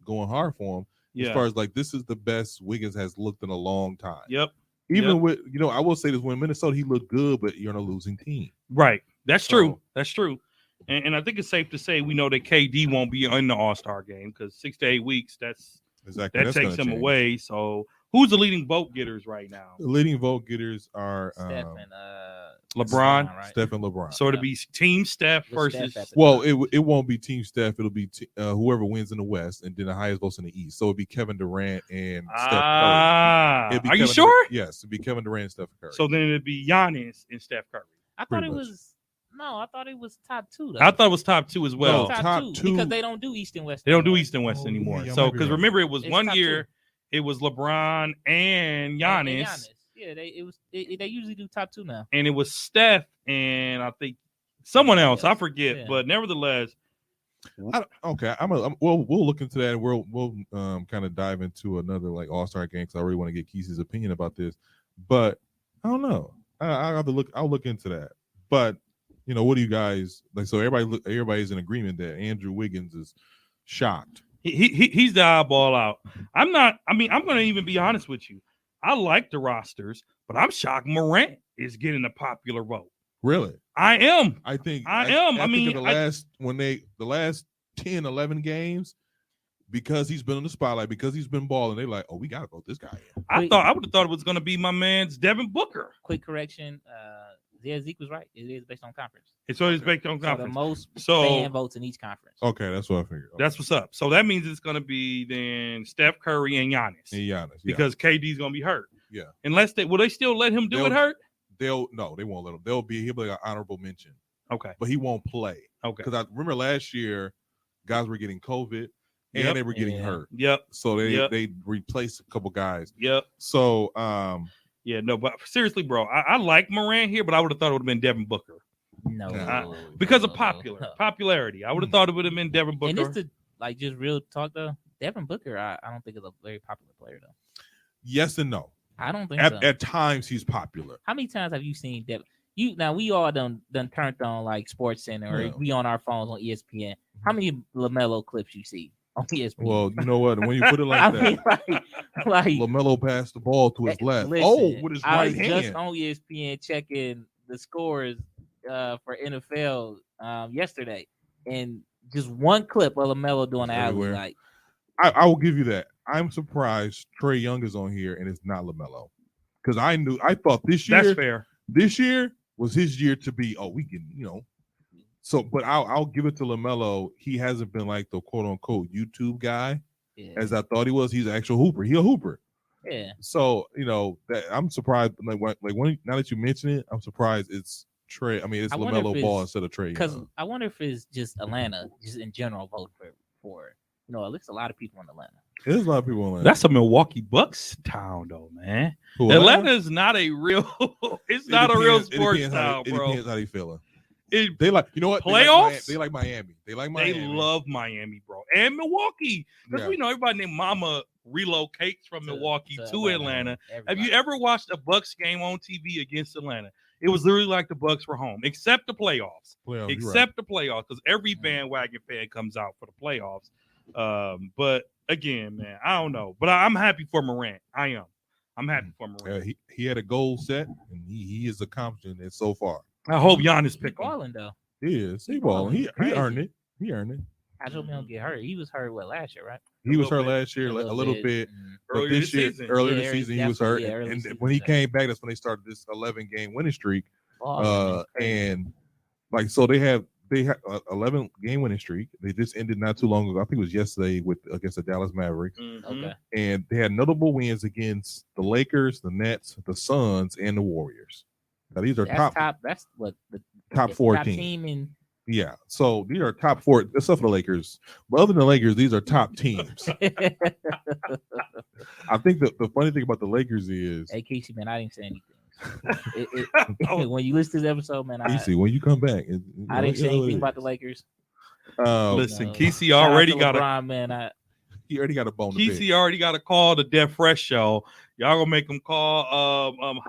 going hard for him yeah, as far as like this is the best Wiggins has looked in a long time. yep, Even yep. with I will say this: when Minnesota, he looked good, but you're on a losing team. right. That's true. So- That's true. And I think it's safe to say we know that KD won't be in the All-Star game because 6 to 8 weeks, Exactly. that That's takes gonna him change. away. So who's the leading vote getters right now? The leading vote getters are Steph and LeBron, right? Steph and LeBron. So it'll be Team Steph With versus Steph at the Well, top. it won't be Team Steph. It'll be whoever wins in the West, and then the highest votes in the East. So it'll be Kevin Durant and Steph Curry. It'd be Are you Kevin sure? Yes, it'd be Kevin Durant and Steph Curry. So then it'd be Giannis and Steph Curry. I thought pretty it much. was I thought it was top two. Though. I thought it was top 2 as well. No, top, top two, two. because they don't do East and West. They don't do anymore. East and West Oh, anymore. yeah, So might be because right. remember, it was It's one top year, it was LeBron and And Giannis, Yeah, they usually do top two now. and it was Steph and I think someone else. I Yes, forget, yeah. but nevertheless, Okay, we'll look into that, and we'll kind of dive into another like All-Star game because I really want to get Kesey's opinion about this. But I don't know. I'll have to look. I'll look into that. But what do you guys like? So everybody's in agreement that Andrew Wiggins is shocked. he's the eyeball out. I'm not. I mean, I'm going to even be honest with you. I like the rosters, but I'm shocked Morant is getting a popular vote. Really, I am. I think I am. I think mean, in the last 10, 11 games, because he's been in the spotlight, because he's been balling, they like, oh, we gotta vote this guy in. I Wait. would have thought it was going to be my man's Devin Booker. Quick correction. Zeke was right. It is based on conference. It's always based on So the conference. most So fan votes in each conference. Okay, that's what I figured. that's what's up. So that means it's going to be then Steph Curry and Giannis and Giannis, yeah. because KD's going to be hurt. Yeah. Unless will they still let him do it They'll- hurt? they won't let him. He'll be like an honorable mention, Okay. but he won't play. Okay. Because I remember last year, guys were getting COVID and Yep. they were getting Yeah. hurt, Yep. so Yep. they replaced a couple guys. Yep. So Yeah. No, but seriously, bro, I like Morant here, but I would have thought it would have been Devin Booker No, because of no. popularity. I would have thought it would have been Devin Booker. And it's the just real talk though. Devin Booker, I don't think is a very popular player though. yes and no. I don't think so. At times he's popular. How many times have you seen Devin? Now we all done turned on like Sports Center or Yeah. we on our phones on ESPN. How many LaMelo clips you see on ESPN? Well, you know what? When you put it like I that, mean, like LaMelo passed the ball to his left. listen, With his I right was just hand. on ESPN checking the scores for NFL yesterday, and just one clip of LaMelo doing It's the alley. everywhere. Like I will give you that. I'm surprised Trey Young is on here and it's not LaMelo. Because I thought this That's year fair. was his year to be, we can, So, but I'll give it to LaMelo. He hasn't been like the quote unquote YouTube guy yeah, as I thought he was. He's an actual hooper. He's a hooper. yeah. So, that I'm surprised. Now that you mention it, I'm surprised it's Trey. I mean, it's I wonder if LaMelo it's- Ball instead of Trey Because Young. I wonder if it's just Atlanta, just in general, vote for at least a lot of people in Atlanta. There's a lot of people on that. That's a Milwaukee Bucks town, though, man. Who, Atlanta is not a real. It's It not a real depends- it sports depends how town, they- bro. It depends how they feeling. It- They like, you know what? Playoffs? They like Miami. They like They Miami. love Miami, bro, and Milwaukee. Because Yeah. we know everybody named Mama relocates from Milwaukee to Atlanta. Have you ever watched a Bucks game on TV against Atlanta? It was literally like the Bucks were home, except the playoffs. Playoffs, you're right. Except the playoffs, because every Mhm. bandwagon fan comes out for the playoffs. But again, man, I don't know. But I'm happy for Morant. I am. I'm happy for Morant. He had a goal set, and he is accomplishing it so far. I hope Giannis He pick him. balling though. He is. He He balling. balling. He Crazy. earned it. He earned it. I hope he don't get hurt. He was hurt last year, right? He was little hurt bit. last year, a little bit. Mhm. But Earlier this this year, season. earlier Yeah, this season, he was definitely, hurt. yeah, early And season, when he yeah. came back, that's when they started this 11-game winning streak. Balling, man. And like, so they have they had 11 game winning streak. They just ended not too long ago. I think it was yesterday against the Dallas Mavericks. Mhm. Okay. And they had notable wins against the Lakers, the Nets, the Suns, and the Warriors. Now these are That's top That's what the top four top teams. team in. Yeah, so these are top four, except for the Lakers. But other than the Lakers, these are top teams. I think the funny thing about the Lakers is, Hey, Casey, man, I didn't say anything. When you listen to this episode, man, Casey, when you come back, I didn't say anything about the Lakers. Listen, No. Kesey Shout out already to got LeBron, man. he already got a bone. to pick. Kesey already got a call to Death Fresh show. Y'all gonna make him call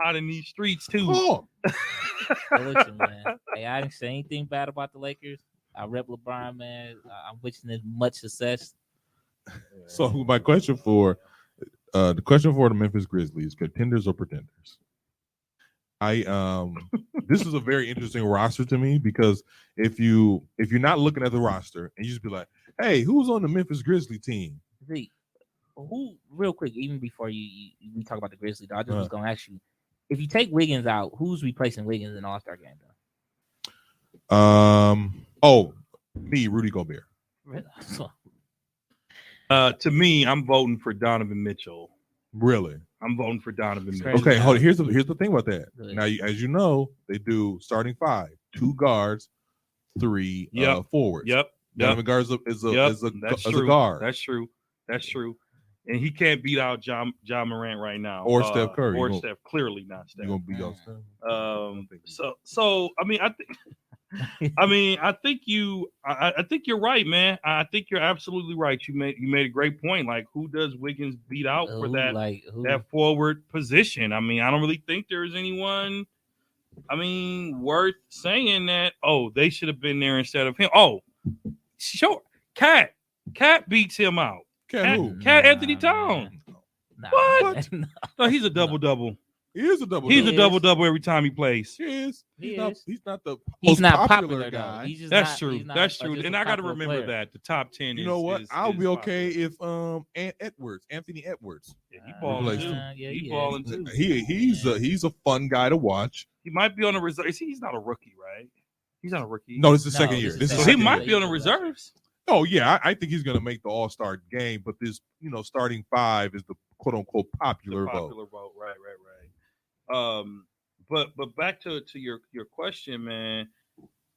Hot in These Streets too. Oh, Listen, man. Hey, I didn't say anything bad about the Lakers. I rep LeBron, man. I'm wishing him much success. so my question for the Memphis Grizzlies: contenders or pretenders? This is a very interesting roster to me because if you're not looking at the roster and you just be like, hey, who's on the Memphis Grizzly team? See, who real quick, even before we talk about the Grizzlies, I just was gonna ask you, if you take Wiggins out, who's replacing Wiggins in the All-Star game though? Rudy Gobert. To me, I'm voting for Donovan Mitchell. Really? I'm voting for Donovan Mitchell. Crazy. Okay, hold on. Here's the thing about that. Good. Now, as you know, they do starting 5, 2 guards, 3 forwards. Yep. Donovan Guard is a guard. That's true. And he can't beat out John Morant right now, Or Steph Curry. or Steph. Clearly not Steph. You're gonna beat out Steph. So I mean, I think you're right, man. I think you're absolutely right. You made a great point. Like, who does Wiggins beat out for that that forward position? I mean, I don't really think there's anyone. I mean, worth saying that. Oh, they should have been there instead of him. Oh, sure. Cat beats him out. Cat Anthony Towns. What? No, he's a double-double. He is a double. He's a double-double every time he plays. He is. He's not the He's most not popular popular guy. though. He's just That's not- true. he's not That's just true. a And I got to popular remember player. that the top 10. You know what? I'll be okay popular. if Anthony Edwards. Yeah, he balling too. Yeah, He he balling is. too. He's a fun guy to watch. He might be on the reserve. See, he's not a rookie, right? He's not a rookie. No, this is the No, second this year. is This is So the he second might year. be on the reserves. Oh yeah, I think he's gonna make the All-Star game, but this starting 5 is the quote unquote popular vote. Right. But back to your question, man.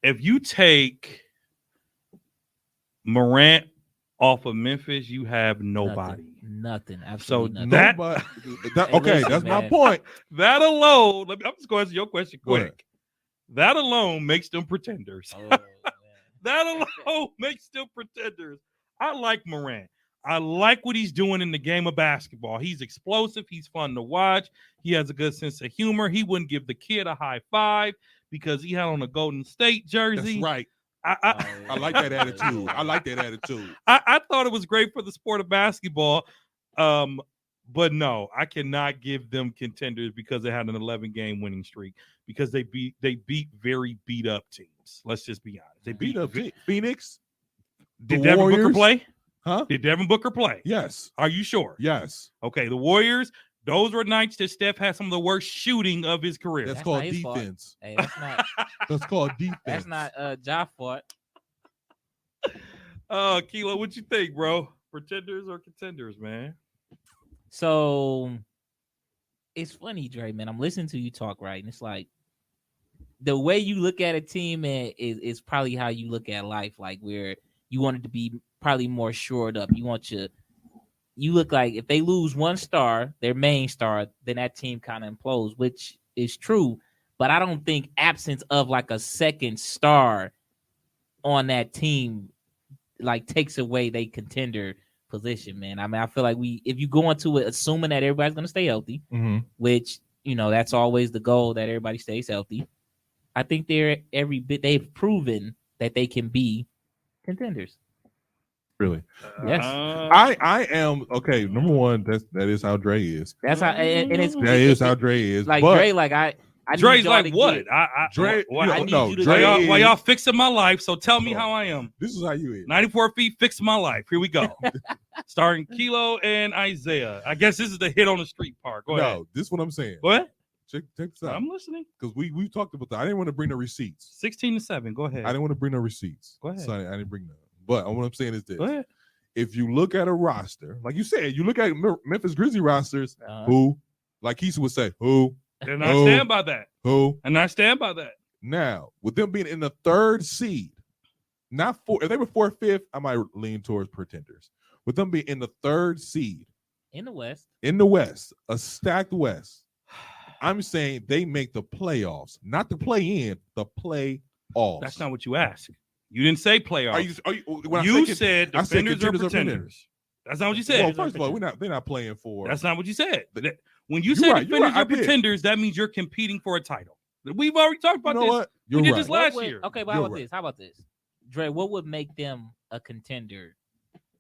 If you take Morant off of Memphis, you have nobody. Nothing. So Absolutely nothing. that- Hey, okay, listen, that's my man. point. That alone, I'm just going to answer your question Go ahead. quick. That alone makes them pretenders. Oh, man. That alone makes them pretenders. I like Morant. I like what he's doing in the game of basketball. He's explosive. He's fun to watch. He has a good sense of humor. He wouldn't give the kid a high five because he had on a Golden State jersey. That's right. Oh, I like that attitude. I like that attitude. I thought it was great for the sport of basketball. But no, I cannot give them contenders because they had an 11-game winning streak because they beat very beat up teams. Let's just be honest. They Beat up Phoenix. Did the Devin Warriors? Booker play? Huh? Did Devin Booker play? Yes. Are you sure? Yes. Okay, the Warriors, those were nights that Steph had some of the worst shooting of his career. That's That's called not his fault. defense. Hey, that's not That's called defense. that's not Ja fault. Kilo, what you think, bro? Pretenders or contenders, man? So it's funny, Dre, man. I'm listening to you talk, right? And it's like the way you look at a team, man, is probably how you look at life. Like where you want it to be probably more shored up. You look like if they lose one star, their main star, then that team kind of implodes, which is true. But I don't think absence of like a second star on that team like takes away they contender position, man. I mean, I feel like if you go into it assuming that everybody's going to stay healthy, Mhm. which, that's always the goal, that everybody stays healthy. I think they've proven that they can be contenders. Really. Yes. I am okay. Number one, that is how Dre is. That's how, and it's That is how Dre is. like but Dre, like I Dre's need y'all like to what? get- Dre, what- I need no, you to Dre. go- why y'all fixing my life? So tell me Hold how I am. This is how you is. 94 feet, fixing my life. Here we go. Starring Kilo and Isaiah. I guess this is the hit on the street part. Go ahead. No, this is what I'm saying. What? check this out. I'm listening. Because we talked about that. I didn't want to bring the receipts. 16-7. Go ahead. I didn't want to bring no receipts. Go ahead. So I didn't bring none. But what I'm saying is this. Go ahead. If you look at a roster, like you said, you look at Memphis Grizzlies rosters, Uh-huh. who, like Keisha would say, who, And I stand by that. who. And I stand by that. Now, with them being in the third seed, not four, if they were 4th, 5th, I might lean towards pretenders. With them being in the third seed In the West. in the West, a stacked West, I'm saying they make the playoffs, not the play in, the playoffs. That's not what you asked. You didn't say playoffs. Are you when I You say said I said defenders or contenders or pretenders. That's not what you said. Well, first of all, they're not playing for. That's not what you said. When you You're say right, you're defenders right, I or did. pretenders, that means you're competing for a title. We've already talked about You know this. what? You're did right. this last What would- year. Okay, but You're how about right. this? How about this? Dre, what would make them a contender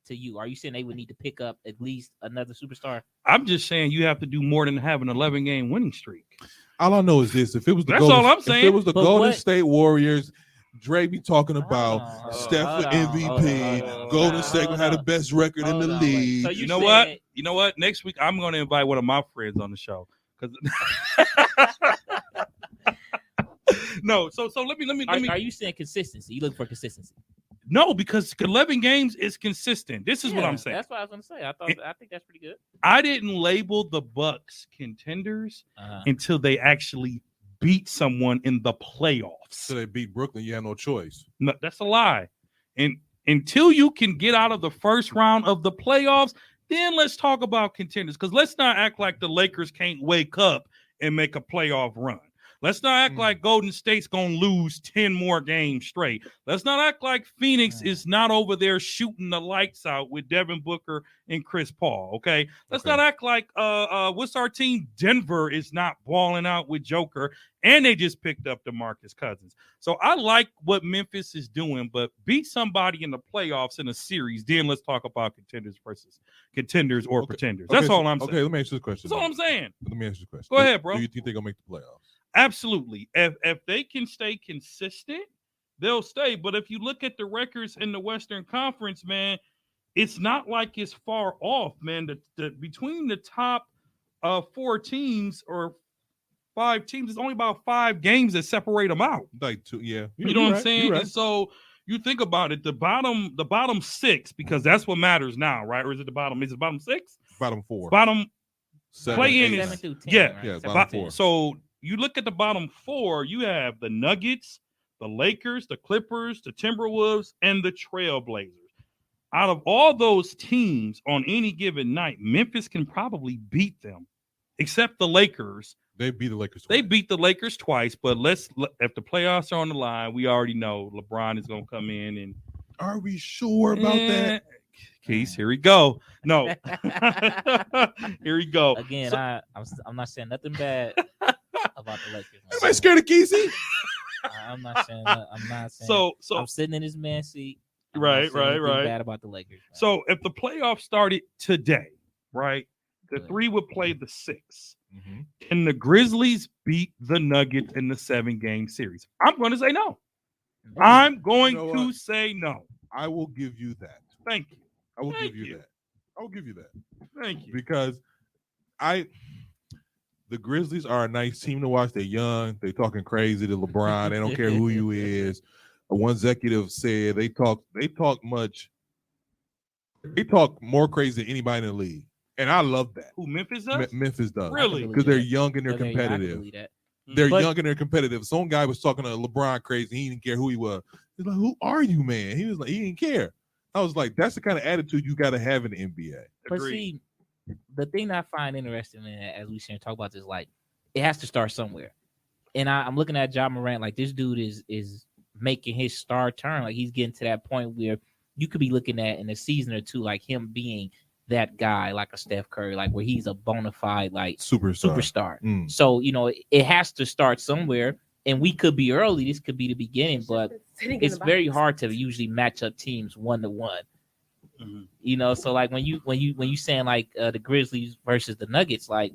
to you? Are you saying they would need to pick up at least another superstar? I'm just saying you have to do more than have an 11-game winning streak. All I know is this: if it was the That's Golden, all I'm if saying. it was the But Golden what- State Warriors, Dre be talking about Oh, Steph hold for on, MVP. hold on, Golden hold State on. had the best record in Hold the on, wait. league. So You you know said- what? You know what? Next week I'm going to invite one of my friends on the show because no. So let me. Are you saying consistency? You looking for consistency? No, because 11 games is consistent. This is what Yeah, I'm saying. That's what I was going to say. I think that's pretty good. I didn't label the Bucks contenders until they actually beat someone in the playoffs. So they beat Brooklyn. You had no choice. No, that's a lie. And until you can get out of the first round of the playoffs, then let's talk about contenders. Because let's not act like the Lakers can't wake up and make a playoff run. Let's not act like Golden State's going to lose 10 more games straight. Let's not act like Phoenix is not over there shooting the lights out with Devin Booker and Chris Paul, okay? Let's not act like what's our team? Denver is not balling out with Joker, and they just picked up DeMarcus Cousins. So I like what Memphis is doing, but beat somebody in the playoffs in a series, then let's talk about contenders versus contenders or pretenders. That's all I'm saying. Okay, let me ask you this question. That's all I'm saying. Let me ask you a question. Go ahead, bro. Do you think they're going to make the playoffs? Absolutely. If they can stay consistent, they'll stay. But if you look at the records in the Western Conference, man, it's not like it's far off, man. The between the top 4 teams or 5 teams, it's only about 5 games that separate them out. Like 2, yeah. You know what I'm saying? And so you think about it, the bottom 6, because that's what matters now, right? Or is it the bottom? Is it bottom 6? Bottom 4. Bottom 7, play-in 8. is 7 through 10. yeah, right? yeah, 7 bottom through 10. 4. So you look at the bottom 4, you have the Nuggets, the Lakers, the Clippers, the Timberwolves, and the Trailblazers. Out of all those teams on any given night, Memphis can probably beat them, except the Lakers. They beat the Lakers. They twice. beat the Lakers twice, but if the playoffs are on the line, we already know LeBron is going to come in and. Are we sure about that? Keys, here we go. No, here we go. Again, So- I'm not saying nothing bad about the Lakers. man. Anybody scared of Kesey? I'm not saying. I'm not saying. so I'm sitting in this man's seat. I'm Right, not saying anything right. Bad about the Lakers. man. So if the playoffs started today, right, the Good. 3 would play the 6. Mm-hmm. Can the Grizzlies beat the Nuggets in the 7-game series? I'm going to say no. I'm going You know to what? say no. I will give you that. Thank you. I will Thank give you you. that. I will give you that. Thank you. Because the Grizzlies are a nice team to watch. They're young. They're talking crazy to LeBron. They don't care who you is. One executive said they talk more crazy than anybody in the league. And I love that. Who, Memphis does? Memphis does. Really? Because they're young and they're Okay, I can competitive. believe that. They're But- young and they're competitive. Some guy was talking to LeBron crazy. He didn't care who he was. He's like, "Who are you, man?" He was like, he didn't care. I was like, that's the kind of attitude you got to have in the NBA. But Agreed. see, the thing that I find interesting, in it, as we should talk about this, like it has to start somewhere. And I'm looking at Ja Morant, like this dude is making his star turn. Like he's getting to that point where you could be looking at in a season or two, like him being that guy, like a Steph Curry, like where he's a bona fide like superstar. Mm. So it has to start somewhere. And we could be early. This could be the beginning, but it's very hard to usually match up teams 1-to-1. Mhm. So like when you saying like the Grizzlies versus the Nuggets, like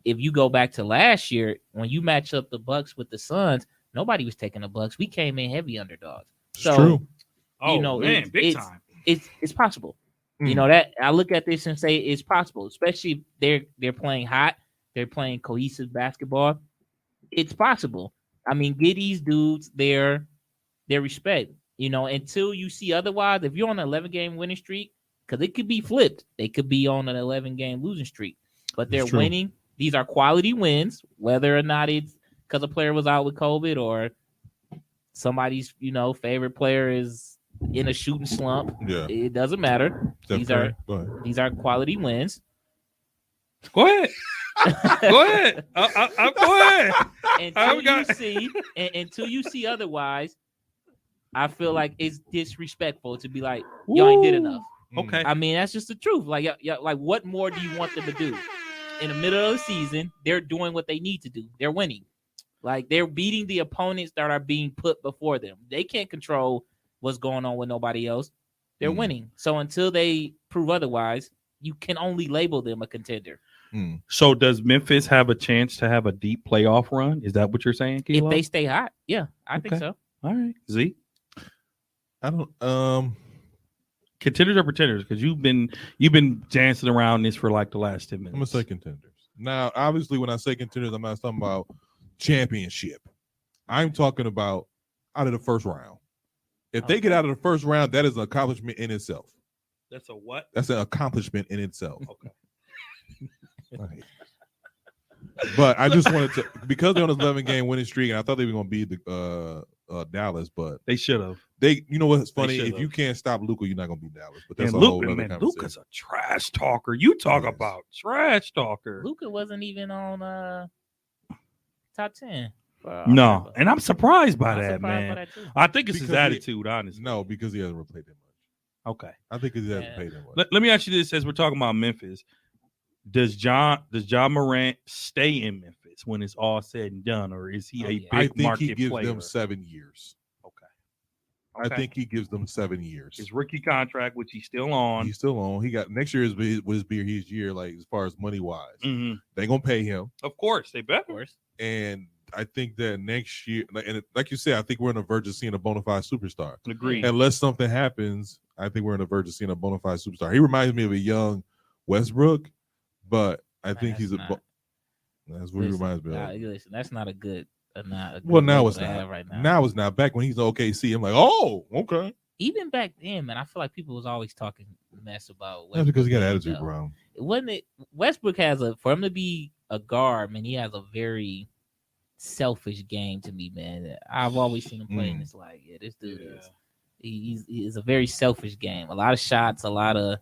if you go back to last year when you match up the Bucks with the Suns, nobody was taking the Bucks. We came in heavy underdogs. It's So true. Oh, know, man, big it's- time. it's possible. Mm. That I look at this and say it's possible, especially if they're playing hot. they're playing cohesive basketball, it's possible. I mean, get these dudes their respect. Until you see otherwise, if you're on an 11-game winning streak, because it could be flipped. They could be on an 11-game losing streak, but they're winning. These are quality wins, whether or not it's because a player was out with COVID or somebody's, favorite player is in a shooting slump. Yeah. It doesn't matter. These are quality wins. Go ahead. Go ahead. Go ahead. Until you see otherwise, I feel like it's disrespectful to be like, y'all ain't did enough. Okay. I mean, that's just the truth. Like, like, what more do you want them to do? In the middle of the season, they're doing what they need to do. They're winning. Like, they're beating the opponents that are being put before them. They can't control what's going on with nobody else. They're winning. So until they prove otherwise, you can only label them a contender. So does Memphis have a chance to have a deep playoff run? Is that what you're saying, Kilo? If they stay hot, yeah, I think so. All right. Z? I don't Contenders or pretenders? Because you've been dancing around this for like the last 10 minutes. I'm gonna say contenders. Now, obviously, when I say contenders, I'm not talking about championship. I'm talking about out of the first round. If they get out of the first round, that is an accomplishment in itself. That's a what? That's an accomplishment in itself. Okay. But I just wanted to, because they're on this 11-game winning streak, and I thought they were going to beat the Dallas, but they should have. You know what's funny? If you can't stop Luka, you're not going to beat Dallas. But that's and a whole other man, conversation. Luka's a trash talker. You talk about trash talker. Luka wasn't even on top 10. No, and I'm surprised by that, man. I think it's his attitude, honestly. No, because he hasn't really played that much. Okay. I think he hasn't played that much. Let me ask you this as we're talking about Memphis. Does John Morant stay in Memphis when it's all said and done, or is he a big I think market he gives player? them 7 years. Okay. I think he gives them 7 years. His rookie contract, which he's still on. He's still on. He got next year his year, like as far as money wise. Mm-hmm. They're gonna pay him. Of course, they better. Of course. And I think that next year, and like you said, I think we're on the verge of seeing a bona fide superstar. Agreed. Unless something happens, I think we're on the verge of seeing a bona fide superstar. He reminds me of a young Westbrook, but I think he's that's what he reminds me of. Listen, that's not a good. Well, now it's not. Right now it's not. Back when he's OKC, I'm like, oh, okay. Even back then, man, I feel like people was always talking mess about Westbrook. That's because he got attitude, bro. Westbrook for him to be a guard, man, he has a very selfish game to me, man. I've always seen him play, and it's like, this dude is a very selfish game. A lot of shots, a lot of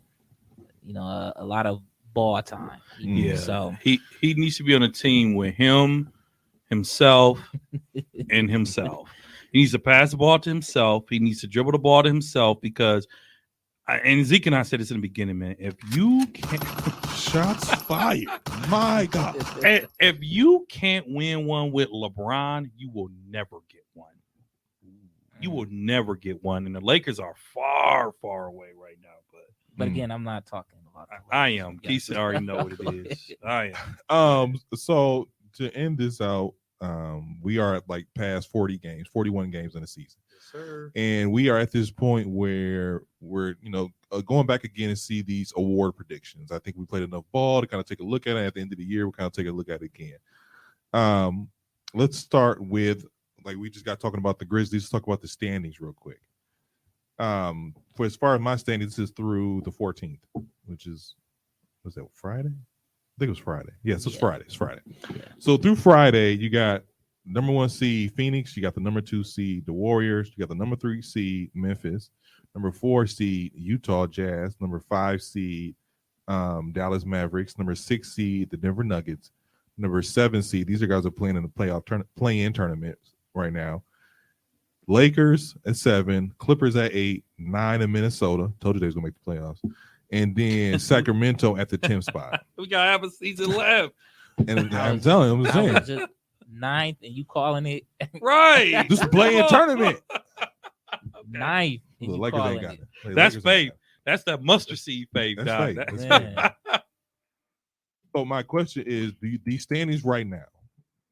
ball time. Yeah. So he needs to be on a team with himself, and himself. He needs to pass the ball to himself. He needs to dribble the ball to himself because, and Zeke and I said this in the beginning, man. If you can't, shots fired, my God. If you can't win one with LeBron, you will never get one. You will never get one, and the Lakers are far, far away right now. But again, I'm not talking about. I am. Keith already know what it is. I am. So to end this out, we are at like past 41 games in the season. Yes, sir. And we are at this point where we're, going back again and see these award predictions. I think we played enough ball to kind of take a look at it. At the end of the year, we'll kind of take a look at it again. Let's start with, like, we just got talking about the Grizzlies. Let's talk about the standings real quick. For as far as my standings, this is through the 14th, which was that Friday? I think it was Friday. Yes, it's Friday. It's Friday. Yeah. So through Friday, you got number 1 seed Phoenix, you got the number 2 seed the Warriors, you got the number 3 seed Memphis, number 4 seed Utah Jazz, number 5 seed Dallas Mavericks, number 6 seed the Denver Nuggets, number 7 seed. These are guys that are playing in the play-in tournaments right now. Lakers at 7, Clippers at 8, 9 in Minnesota. Told you they was gonna make the playoffs. And then Sacramento at the 10th spot. We gotta have a season left. And I'm telling you, I'm just saying. Just 9th, and you calling it right? This is playing tournament. 9th. The Lakers ain't got it. That's faith. That's that mustard seed faith. That's faith. So my question is: these standings right now?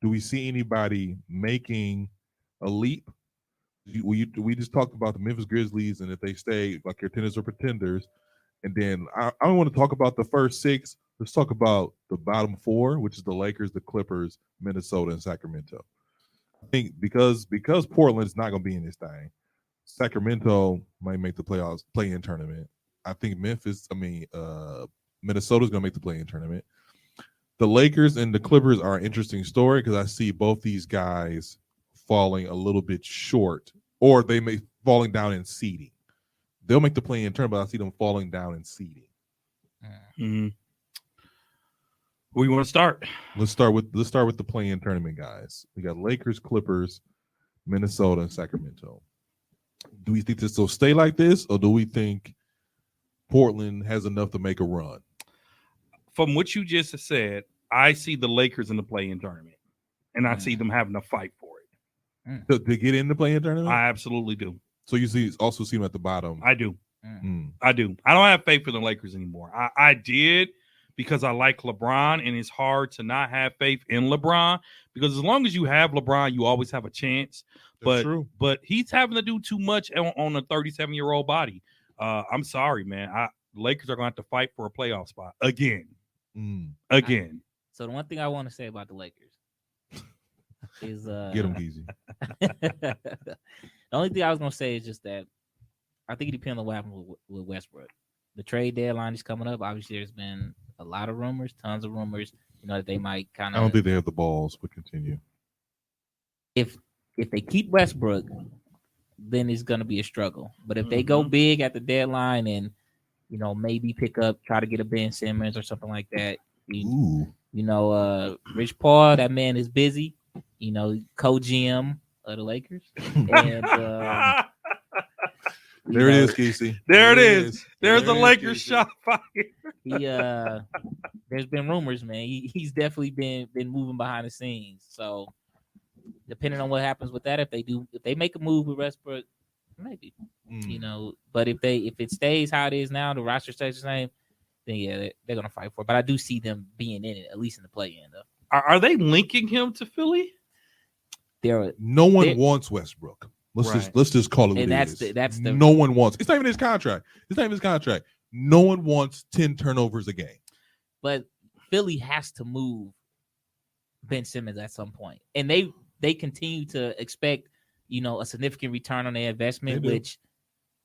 Do we see anybody making a leap? We just talked about the Memphis Grizzlies, and if they stay like contenders or pretenders. And then I want to talk about the first 6, Let's talk about the bottom four, which is the Lakers, the Clippers, Minnesota, and Sacramento. I think because Portland's not going to be in this thing, Sacramento might make the playoffs, play-in tournament. I think Minnesota's going to make the play-in tournament. The Lakers and the Clippers are an interesting story because I see both these guys falling a little bit short, or they may falling down in seeding. They'll make the play-in tournament, but I see them falling down in seeding. Mm-hmm. Where you want to start? Let's start with the play-in tournament guys. We got Lakers, Clippers, Minnesota, and Sacramento. Do we think this will stay like this, or do we think Portland has enough to make a run? From what you just said, I see the Lakers in the play-in tournament, and I see them having to fight for it. To get in the play-in tournament? I absolutely do. So you also see them at the bottom? I do. I do. I don't have faith for the Lakers anymore. I did because I like LeBron, and it's hard to not have faith in LeBron because as long as you have LeBron, you always have a chance. That's true. But he's having to do too much on a 37-year-old body. I'm sorry, man. The Lakers are going to have to fight for a playoff spot again. Again. So the one thing I want to say about the Lakers is get them easy. The only thing I was going to say is just that I think it depends on what happens with Westbrook. The trade deadline is coming up. Obviously, there's been a lot of rumors, tons of rumors, that they might kind of. I don't think they have the balls, but continue. If they keep Westbrook, then it's going to be a struggle. But if they go big at the deadline and, maybe try to get a Ben Simmons or something like that. Rich Paul, that man is busy, co-GM of the Lakers. And there it is, Casey. There it is. There's the Lakers shot fire. There's been rumors, man. He's definitely been moving behind the scenes. So depending on what happens with that, if they make a move with Westbrook, maybe. But if it stays how it is now, the roster stays the same, then yeah, they're gonna fight for it. But I do see them being in it, at least in the play-in though. Are they linking him to Philly? No one wants Westbrook. Let's just call it what it is. No one wants. It's not even his contract. No one wants 10 turnovers a game. But Philly has to move Ben Simmons at some point, and they continue to expect a significant return on their investment, which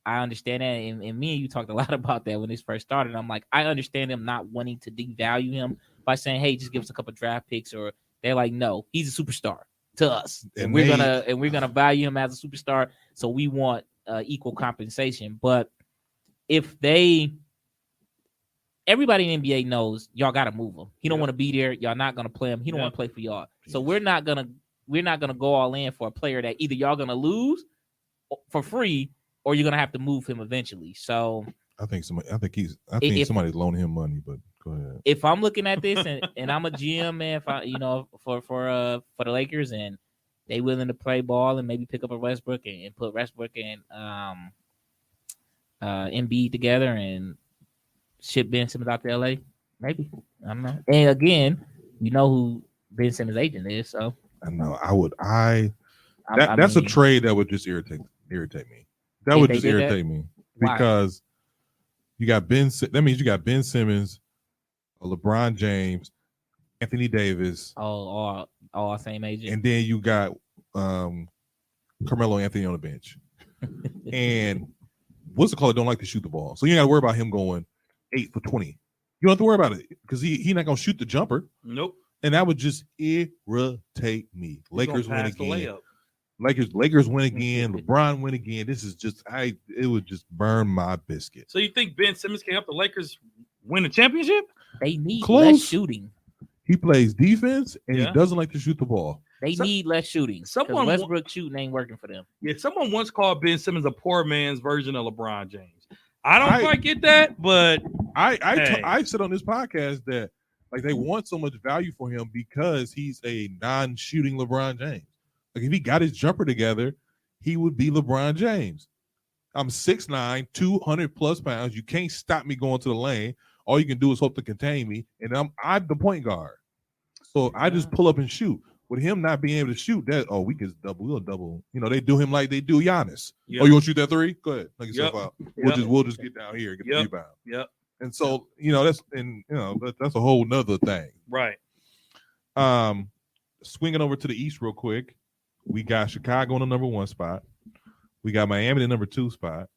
I understand that. And me and you talked a lot about that when this first started. I'm like, I understand them not wanting to devalue him by saying, hey, just give us a couple draft picks, or they're like, no, he's a superstar to us. And we're gonna value him as a superstar. So we want equal compensation. But if everybody in the NBA knows y'all gotta move him. He don't want to be there. Y'all not gonna play him. He don't want to play for y'all. So we're not gonna go all in for a player that either y'all gonna lose for free or you're gonna have to move him eventually. So I think somebody's loaning him money, but go ahead. If I'm looking at this and I'm a GM, man, if I for the Lakers and they willing to play ball and maybe pick up a Westbrook and put Westbrook and Embiid together and ship Ben Simmons out to LA, maybe. I don't know. And again, who Ben Simmons' agent is, so I know. That's a trade that would just irritate me. That would just irritate me because you got that means you got Ben Simmons, LeBron James, Anthony Davis. All same agent. And then you got Carmelo Anthony on the bench. And what's the call? Don't like to shoot the ball. So you got to worry about him going 8 for 20. You don't have to worry about it because he's not going to shoot the jumper. Nope. And that would just irritate me. Lakers win again. Lakers win again. LeBron win again. This is just it would just burn my biscuit. So you think Ben Simmons can help the Lakers win the championship? They need less shooting. He plays defense and he doesn't like to shoot the ball. They need less shooting. Because Westbrook shooting ain't working for them. Yeah, someone once called Ben Simmons a poor man's version of LeBron James. I don't quite get that, but I said on this podcast that they want so much value for him because he's a non-shooting LeBron James. Like if he got his jumper together, he would be LeBron James. I'm 6'9", 200 plus pounds. You can't stop me going to the lane. All you can do is hope to contain me, and I'm the point guard. So I just pull up and shoot. With him not being able to shoot, we'll double. They do him like they do Giannis. Yep. Oh, you want to shoot that three? Go ahead, knock yourself out. We'll just get down here, get the rebound. Yep. And so, that's a whole nother thing. Right. Swinging over to the East real quick, we got Chicago in the number 1 spot. We got Miami in the number 2 spot.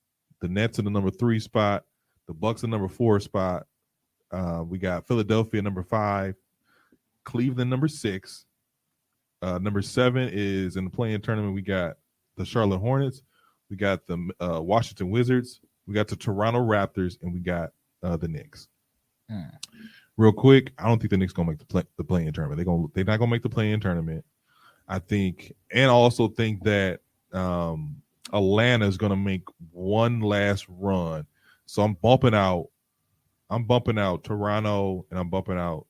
The Nets in the number 3 spot. The Bucks in the number 4 spot. We got Philadelphia number 5. Cleveland number 6. Number 7 is in the play-in tournament. We got the Charlotte Hornets. We got the Washington Wizards. We got the Toronto Raptors, and we got the Knicks. Real quick, I don't think the Knicks gonna make the play-in tournament. They're not gonna make the play-in tournament. I think, and I also think that Atlanta is gonna make one last run. So I'm bumping out Toronto, and I'm bumping out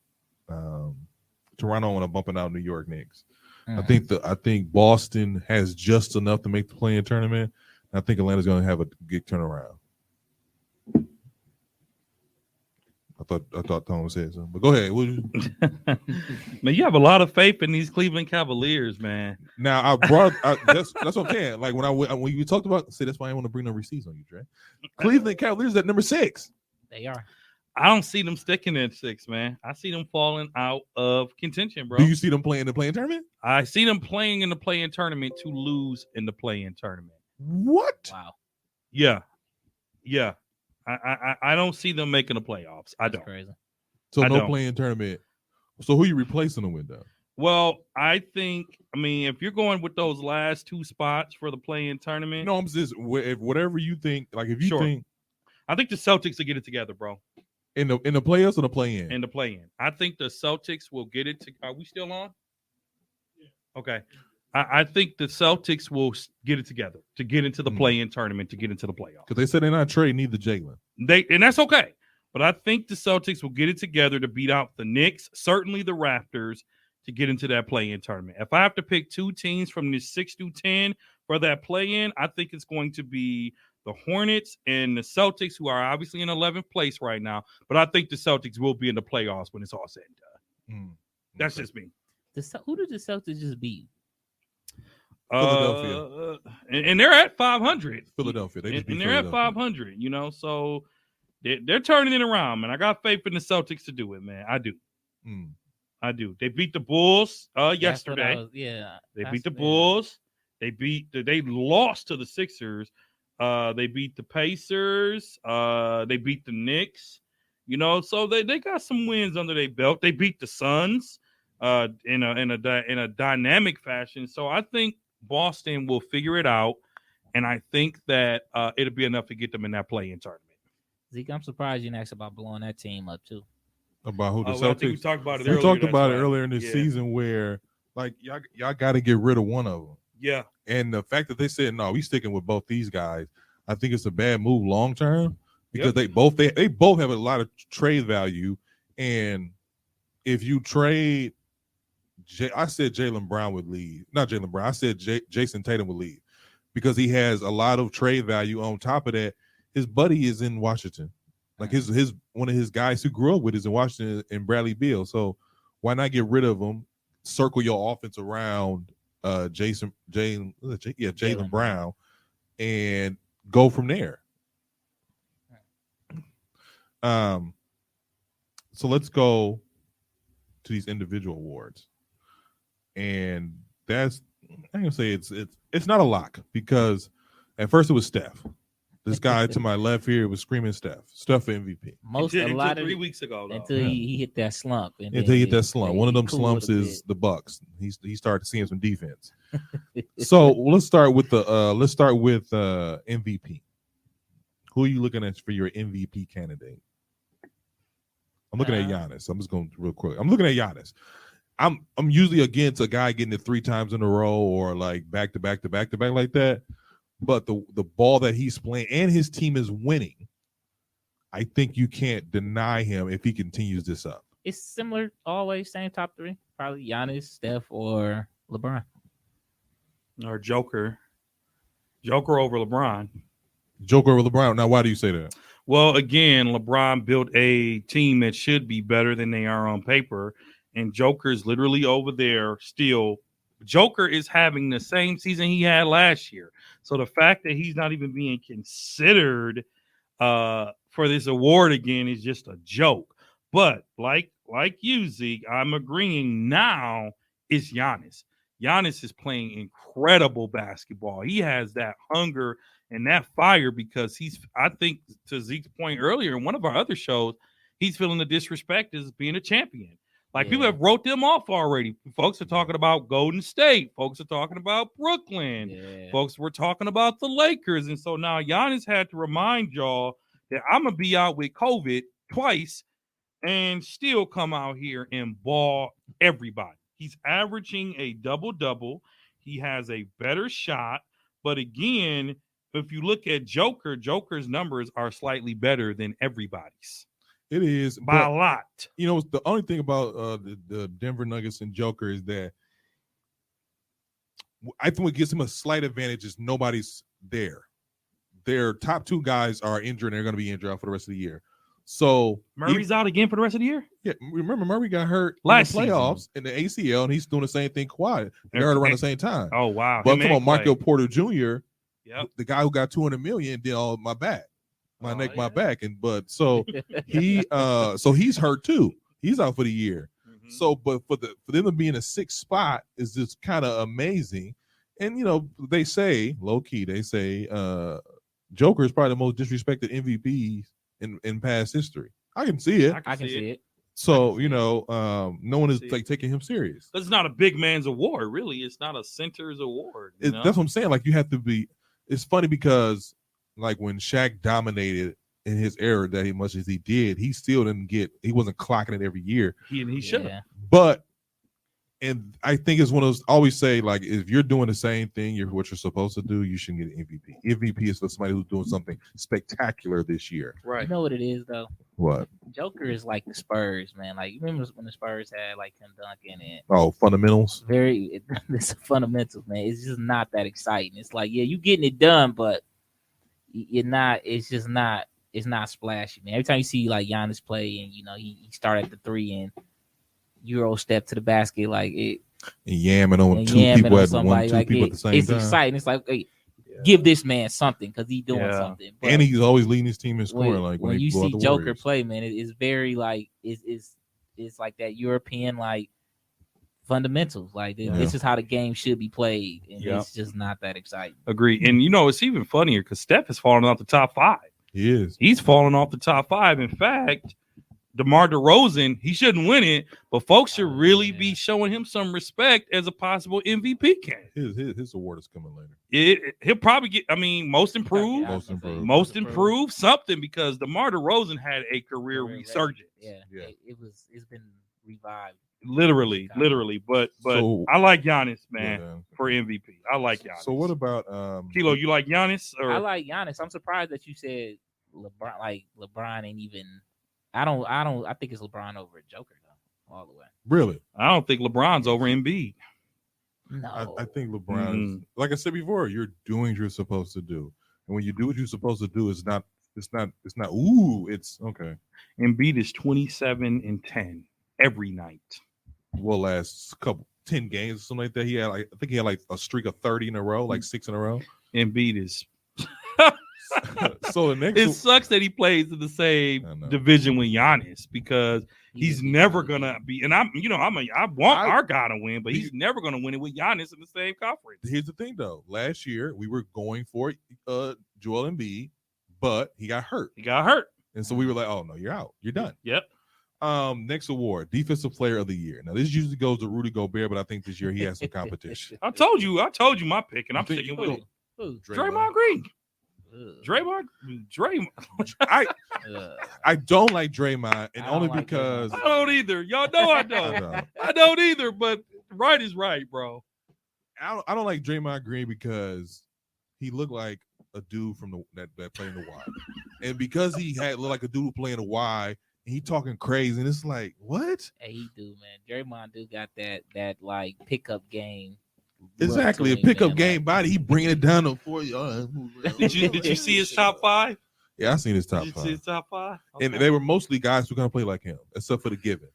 New York Knicks. I think Boston has just enough to make the play-in tournament. I think Atlanta's going to have a good turnaround. I thought Tom said something, but go ahead. Man, you have a lot of faith in these Cleveland Cavaliers, man. Now that's what I'm saying. Like when you talked about, that's why I want to bring no receipts on you, Dre. Cleveland Cavaliers at number 6. They are. I don't see them sticking at 6, man. I see them falling out of contention, bro. Do you see them playing in the play-in tournament? I see them playing in the play-in tournament to lose in the play-in tournament. What? Wow. Yeah. I don't see them making the playoffs. I don't. Crazy. So no play-in tournament. So who are you replacing them with, though? Well, I mean, if you're going with those last 2 spots for the play-in tournament. No, I'm just whatever you think. Like if you think, I think the Celtics will get it together, bro. In the playoffs or the play-in? In the play-in. I think the Celtics will get it. Are we still on? Yeah. Okay. I think the Celtics will get it together to get into the play-in tournament, to get into the playoffs. Because they said they're not trading either Jalen. And that's okay. But I think the Celtics will get it together to beat out the Knicks, certainly the Raptors, to get into that play-in tournament. If I have to pick 2 teams from the 6 through 10 for that play-in, I think it's going to be the Hornets and the Celtics, who are obviously in 11th place right now. But I think the Celtics will be in the playoffs when it's all said and done. That's just me. Who did the Celtics just beat? Philadelphia. And they're at 500. Philadelphia. They're at 500, so they're turning it around, man. I got faith in the Celtics to do it, man. I do. I do. They beat the Bulls yesterday. They beat the Bulls. They lost to the Sixers. They beat the Pacers. They beat the Knicks. So they got some wins under their belt. They beat the Suns in a dynamic fashion. So I think Boston will figure it out, and I think that it'll be enough to get them in that play-in tournament. Zeke, I'm surprised you didn't ask about blowing that team up too. About who the Celtics? I think we talked about it. We talked about it earlier in this season, where like y'all got to get rid of one of them. Yeah, and the fact that they said no, we sticking with both these guys, I think it's a bad move long term because they both have a lot of trade value, and if you trade. I said Jaylen Brown would leave. Not Jaylen Brown. I said Jason Tatum would leave because he has a lot of trade value. On top of that, his buddy is in Washington. Like his one of his guys who grew up with is in Washington and Bradley Beal. So why not get rid of him? Circle your offense around Jaylen Brown and go from there. So let's go to these individual awards. And that's I'm gonna say it's not a lock because at first it was Steph. This guy to my left here was screaming Steph for MVP. Until 3 weeks ago, though. Until he hit that slump. Until he hit that slump. One of them slumps is the Bucks. He started seeing some defense. So let's start with MVP. Who are you looking at for your MVP candidate? I'm looking at Giannis. I'm just going real quick. I'm looking at Giannis. I'm usually against a guy getting it 3 times in a row or like back to back like that. But the ball that he's playing and his team is winning, I think you can't deny him if he continues this up. It's similar, always same top 3. Probably Giannis, Steph, or LeBron. Or Joker. Joker over LeBron. Joker over LeBron. Now, why do you say that? Well, again, LeBron built a team that should be better than they are on paper. And Joker's literally over there still. Joker is having the same season he had last year. So the fact that he's not even being considered for for this award again is just a joke. But like you, Zeke, I'm agreeing now it's Giannis. Giannis is playing incredible basketball. He has that hunger and that fire because I think to Zeke's point earlier in one of our other shows, he's feeling the disrespect as being a champion. Like people have wrote them off already. Folks are talking about Golden State. Folks are talking about Brooklyn. Yeah. Folks were talking about the Lakers. And so now Giannis had to remind y'all that I'm going to be out with COVID twice and still come out here and ball everybody. He's averaging a double-double. He has a better shot. But again, if you look at Joker's numbers are slightly better than everybody's. It is by a lot. You know, the only thing about the Denver Nuggets and Joker is that I think what gives him a slight advantage is nobody's there. Their top two guys are injured and they're going to be injured out for the rest of the year. So Murray's out again for the rest of the year? Yeah, remember Murray got hurt last in the playoffs in the ACL, and he's doing the same thing Kawhi. They hurt around the same time. Oh, wow. But come on, Michael Porter Jr., the guy who got $200 million did all my back. My neck, my back, so he's hurt too. He's out for the year. Mm-hmm. So, but for them to be in a sixth spot is just kind of amazing. And you know, they say low key, Joker is probably the most disrespected MVP in past history. I can see it. I can see it. So you know, no one is like taking him serious. It's not a big man's award, really. It's not a center's award. That's what I'm saying. Like you have to be. It's funny because. Like when Shaq dominated in his era that much as he did, he still didn't he wasn't clocking it every year. He should have. But, and I think it's one of those, always say, like, if you're doing the same thing, what you're supposed to do, you shouldn't get an MVP. MVP is for somebody who's doing something spectacular this year. Right. You know what it is, though? What? Joker is like the Spurs, man. Like, you remember when the Spurs had, like, Tim Duncan and... Oh, fundamentals? It's fundamentals, man. It's just not that exciting. It's like, yeah, you getting it done, but it's not splashy, man. Every time you see like Giannis play and you know he start at the 3 and Euro step to the basket like it and yamming on two people at one, two people at the same time. It's exciting. It's like, hey, give this man something because he's doing something. But and he's always leading his team in scoring. Like when you see Joker play, man, it's very like it's like that European like fundamentals. Like this is how the game should be played, and it's just not that exciting. Agree. And you know, it's even funnier because Steph is falling off the top 5. He is. He's falling off the top 5. In fact, DeMar DeRozan, he shouldn't win it, but folks should really be showing him some respect as a possible MVP candidate. His award is coming later. He'll probably get. I mean, most improved, something because DeMar DeRozan had a career resurgence. It's been revived. Literally. But so, I like Giannis, man, for MVP. I like Giannis. So what about Kilo? You like Giannis? Or? I like Giannis. I'm surprised that you said LeBron. Like LeBron ain't even. I think it's LeBron over Joker though, all the way. Really? I don't think LeBron's over Embiid. No, I think LeBron. Like I said before, you're doing what you're supposed to do, and when you do what you're supposed to do, it's not. Ooh, it's okay. Embiid is 27-10 every night. Well, last 10 games or something like that. I think he had like a streak of 30 in a row, like 6 in a row. Embiid is. So the next, it sucks that he plays in the same division with Giannis because he's never gonna be. And I want our guy to win, but he's never gonna win it with Giannis in the same conference. Here's the thing, though. Last year we were going for Joel Embiid, but he got hurt. And so we were like, "Oh no, you're out. You're done." Yep. Next award, Defensive Player of the Year. Now this usually goes to Rudy Gobert, but I think this year he has some competition. I told you my pick, and I'm sticking with it. Draymond Green. Draymond. I don't like Draymond, and only because I don't either. Y'all know I don't. I don't either. But right is right, bro. I don't like Draymond Green because he looked like a dude from that played in the Y, and because he looked like a dude playing the Y, and he talking crazy, and it's like what? Hey, he do, man. Draymond do got that like pickup game. Exactly, a pickup game body. He bringing it down for you. Did you see his top 5? Yeah, I seen his top 5. Did you see his top 5? Okay. And they were mostly guys who gonna play like him, except for the Given.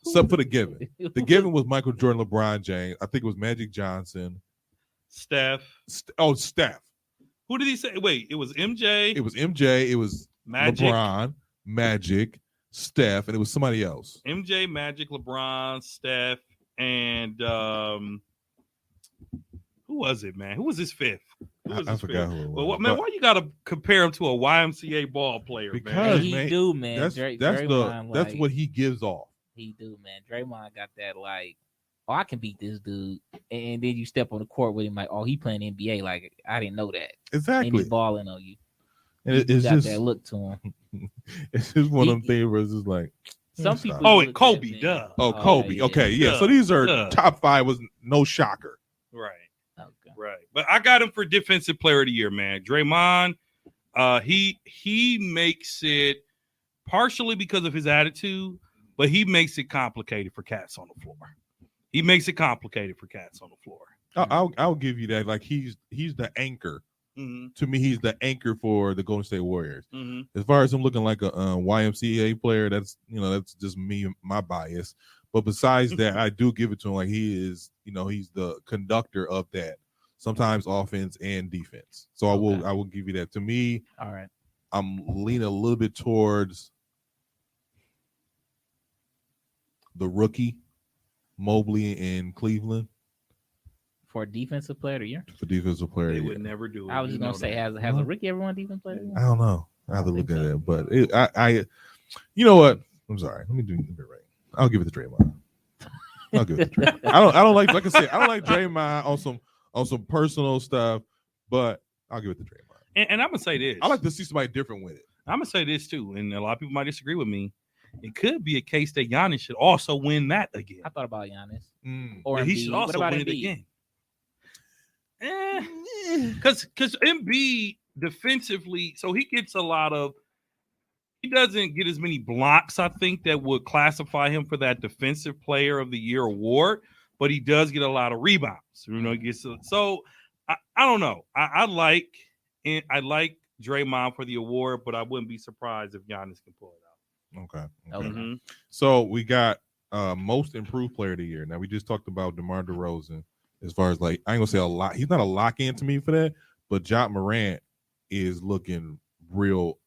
The Given was Michael Jordan, LeBron James. I think it was Magic Johnson, Steph. Steph. Who did he say? Wait, it was MJ. It was MJ. It was Magic, LeBron, Magic, Steph, and it was somebody else. MJ, Magic, LeBron, Steph, and who was it, man? Who was his fifth? I forgot who it was. Well, what, man, why you gotta compare him to a YMCA ball player, Because, man? He man, do, man. That's Draymond, that's like, what he gives off. he do, man. Draymond got that like, oh, I can beat this dude, and then you step on the court with him like, oh, he playing NBA. Like, I didn't know that. And Exactly. he balling on you. And He it's got just that look to him. it's just one of them He- things where it's just like Some stop. people. Oh, look and at Kobe, that, duh. man. Kobe. yeah. Okay, yeah. Duh. So these are Duh. top 5 was no shocker. Right. Okay. Right. But I got him for defensive player of the year, man. Draymond, he makes it partially because of his attitude, but he makes it complicated for cats on the floor. He makes it complicated for cats on the floor. I'll give you that. Like he's the anchor. Mm-hmm. To me, he's the anchor for the Golden State Warriors. Mm-hmm. As far as him looking like a YMCA player, that's just me, my bias. But besides that, I do give it to him. Like he is, he's the conductor of that. Sometimes offense and defense. So I will give you that. To me, All right. I'm leaning a little bit towards the rookie Mobley in Cleveland For defensive player of the year, for defensive player. They of the would year. never do it. I was just You know gonna say, that. has a rookie ever won defensive player of the year? I don't know. I have to I look think at so. it, but I you know what? I'm sorry. Let me do it right. I'll give it to Draymond. I'll give it to Draymond. I don't like I said, I don't like Draymond on some personal stuff, but I'll give it to Draymond. And I'm gonna say this. I like to see somebody different with it. I'm gonna say this too, and a lot of people might disagree with me. It could be a case that Giannis should also win that again. I thought about Giannis Mm. or He Embiid. should What also about win it Embiid? again. Because Embiid defensively, so he gets a lot of. He doesn't get as many blocks, I think, that would classify him for that Defensive Player of the Year award. But he does get a lot of rebounds. He gets so. I don't know. I like Draymond for the award, but I wouldn't be surprised if Giannis can pull it out. Okay. Okay. Mhm. So we got most improved player of the year. Now we just talked about DeMar DeRozan. As far as like, I ain't gonna say a lot. He's not a lock in to me for that, but Ja Morant is looking real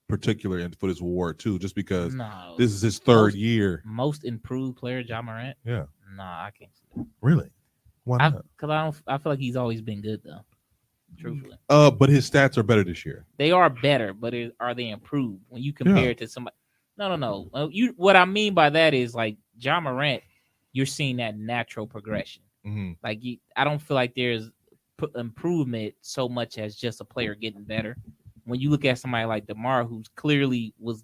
particular for this award too, just because No, this is his third Most- year. most improved player, Ja Morant. Yeah. Nah, I can't. See that. Really? Why not? Because I feel like he's always been good though. Truthfully, But his stats are better this year. they are better, but are they improved when you compare it to somebody? No. What I mean by that is like Ja Morant, you're seeing that natural progression. Mm-hmm. Like I don't feel like there's improvement so much as just a player getting better. When you look at somebody like DeMar, who's clearly was,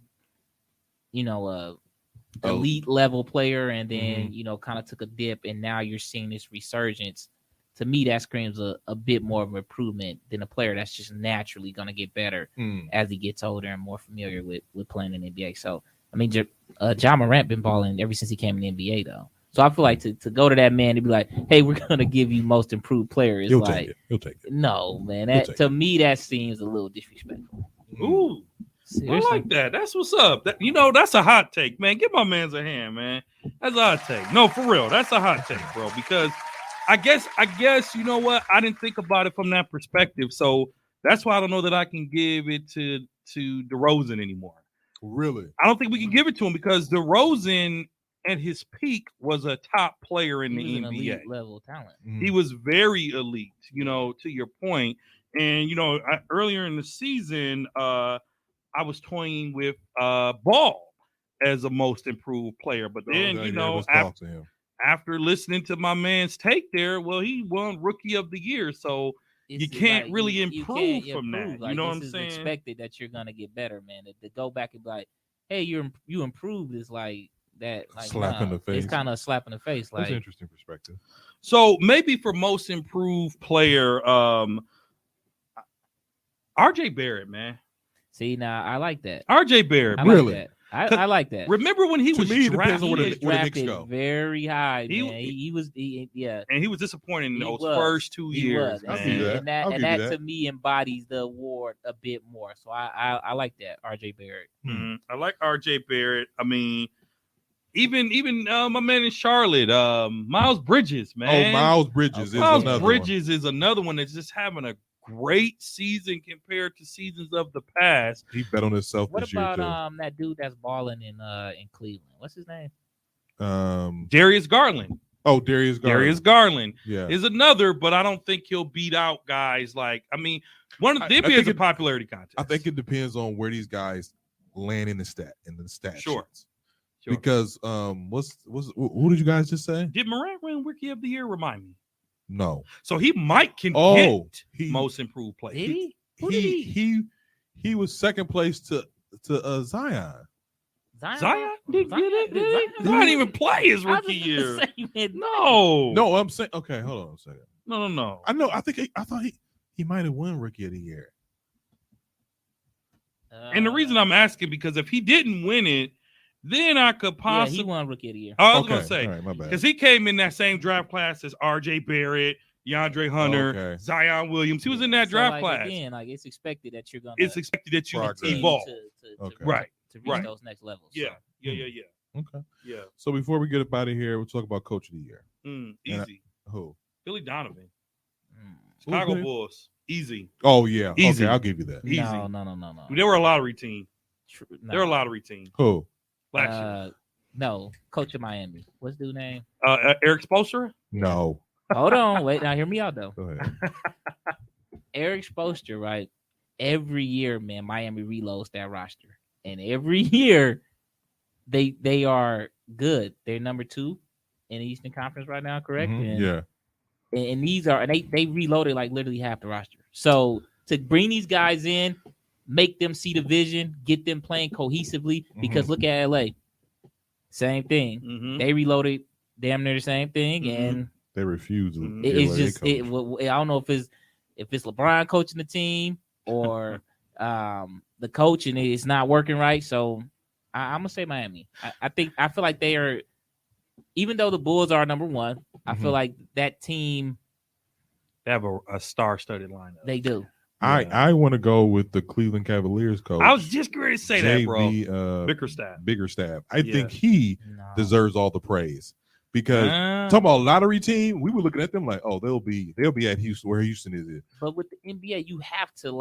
elite level player, and then kind of took a dip, and now you're seeing this resurgence. To me, that screams a bit more of an improvement than a player that's just naturally going to get better as he gets older and more familiar with playing in the NBA. So, I mean, Ja Morant been balling ever since he came in the NBA, though. So I feel like to go to that man and be like, "Hey, we're going to give you most improved player," is He'll like, take it. He'll take it. no, man. He'll That take to me, that seems a little disrespectful. Ooh. Seriously. I like that. That's what's up. That's a hot take, man. Give my man's a hand, man. That's a hot take. No, for real. That's a hot take, bro. Because I guess you know what? I didn't think about it from that perspective. So that's why I don't know that I can give it to DeRozan anymore. Really? I don't think we can give it to him because DeRozan at his peak was a top player in He the was an NBA. elite level talent. He was very elite, to your point. And earlier in the season, I was toying with Ball as a most improved player, but then after listening to my man's take there, well, he won Rookie of the Year, so you can't really improve from that. Like, you know what this I'm is saying? expected that you're gonna get better, man. To go back and be like, "Hey, you improved," is like that. Like, Slap in the face. It's kind of a slap in the face. That's Like, an interesting perspective. So maybe for most improved player, RJ Barrett, man. see, now I like that. RJ Barrett. I Really? like that. I like that. Remember when he To was me, it depends on drafted? where the Knicks drafted go. very high, He- man. He was, yeah. And he was disappointing in He those was. first 2 He years. was. I'll Man. give you that. And that, I'll and give you that that. to me embodies the award a bit more. So I like that, RJ Barrett. I like RJ Barrett. I mean, even my man in Charlotte, Miles Bridges, man. Oh, Miles Bridges is Miles another Bridges is another one that's just having a great season compared to seasons of the past. He bet on himself What this year about too. that dude that's balling in Cleveland? What's his name? Darius Garland. Oh, Darius Garland. Darius Garland Yeah. is another, but I don't think he'll beat out guys like. I mean, one of I the NBA think is a it- popularity contest. I think it depends on where these guys land in the stat Sure. sheets. Sure. Because who did you guys just say? Did Morant win Rookie of the Year? Remind me. No. So he might can Oh, get he- most improved player. Did he? Who did He was second place to Zion. Zion didn't get it. Did Zion Zion- didn't even play his I was rookie gonna year. say, man, No. No, I'm saying okay. Hold on a second. No. I know. I thought he might have won Rookie of the Year. And the reason I'm asking because if he didn't win it, then I could yeah, possibly. he won Rookie of the Year. I was Okay. gonna say All right, my bad. because he came in that same draft class as R.J. Barrett, DeAndre Hunter, Okay. Zion Williams. He was in that So, draft like, class. Again, like it's expected that you're gonna It's expected that you Progress. continue evolve. to Okay. Right. to reach Right. those next levels. Yeah. So, Yeah. Okay. Yeah. So before we get up out of here, we'll talk about Coach of the Year. Easy. Who? Billy Donovan. mm. Chicago Billy? Bulls. Easy. Oh yeah. Easy. Okay, I'll give you that. Easy. No. They were a lottery team. True, They're a lottery team. Who? Last year. No, coach of Miami. What's the dude name? Eric Spoelstra. No. Hold on, wait. Now hear me out though. Go ahead. Eric Spoelstra, right? Every year, man, Miami reloads that roster, and every year they are good. They're number 2 in the Eastern Conference right now, correct? Mhm, And, yeah. and these are they reloaded like literally half the roster. So to bring these guys in, make them see the vision, get them playing cohesively. Because look at LA, same thing. Mm-hmm. They reloaded damn near the same thing, Mhm. and They refuse. to Mhm. get it's what just they coach. I don't know if it's LeBron coaching the team or the coach and it's not working right. So I'm gonna say Miami. I feel like they are, even though the Bulls are number 1, I feel Mhm. like that team They have a star-studded lineup. they do. I want to go with the Cleveland Cavaliers coach. I was just going to say that, bro. JB, Bickerstaff. Biggerstaff. I Yeah. think he No. deserves all the praise because talking about lottery team, we were looking at them like, oh, they'll be at Houston where Houston is. But with the NBA, you have to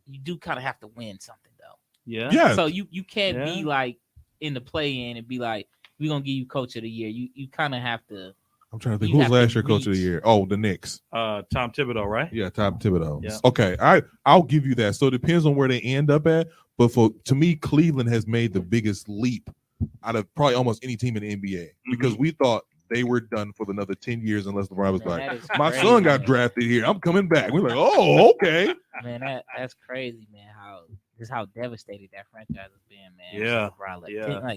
you do kind of have to win something though. Yeah. Yeah. So you can't be Yeah. like in the play-in and be like, we're gonna give you coach of the year. You kind of have to. I'm trying to think You who's have to last year coach of the reach. year. Oh, the Knicks. Tom Thibodeau, right? Yeah, Tom Thibodeau. Yeah. Okay, I'll give you that. So it depends on where they end up at. But to me, Cleveland has made the biggest leap out of probably almost any team in the NBA because we thought they were done for another 10 years unless LeBron was Man, like, that is my crazy, son got man. drafted here. I'm coming back. We're like, oh, okay. Man, that's crazy, man. How devastated that franchise has been, man. Yeah, So LeBron,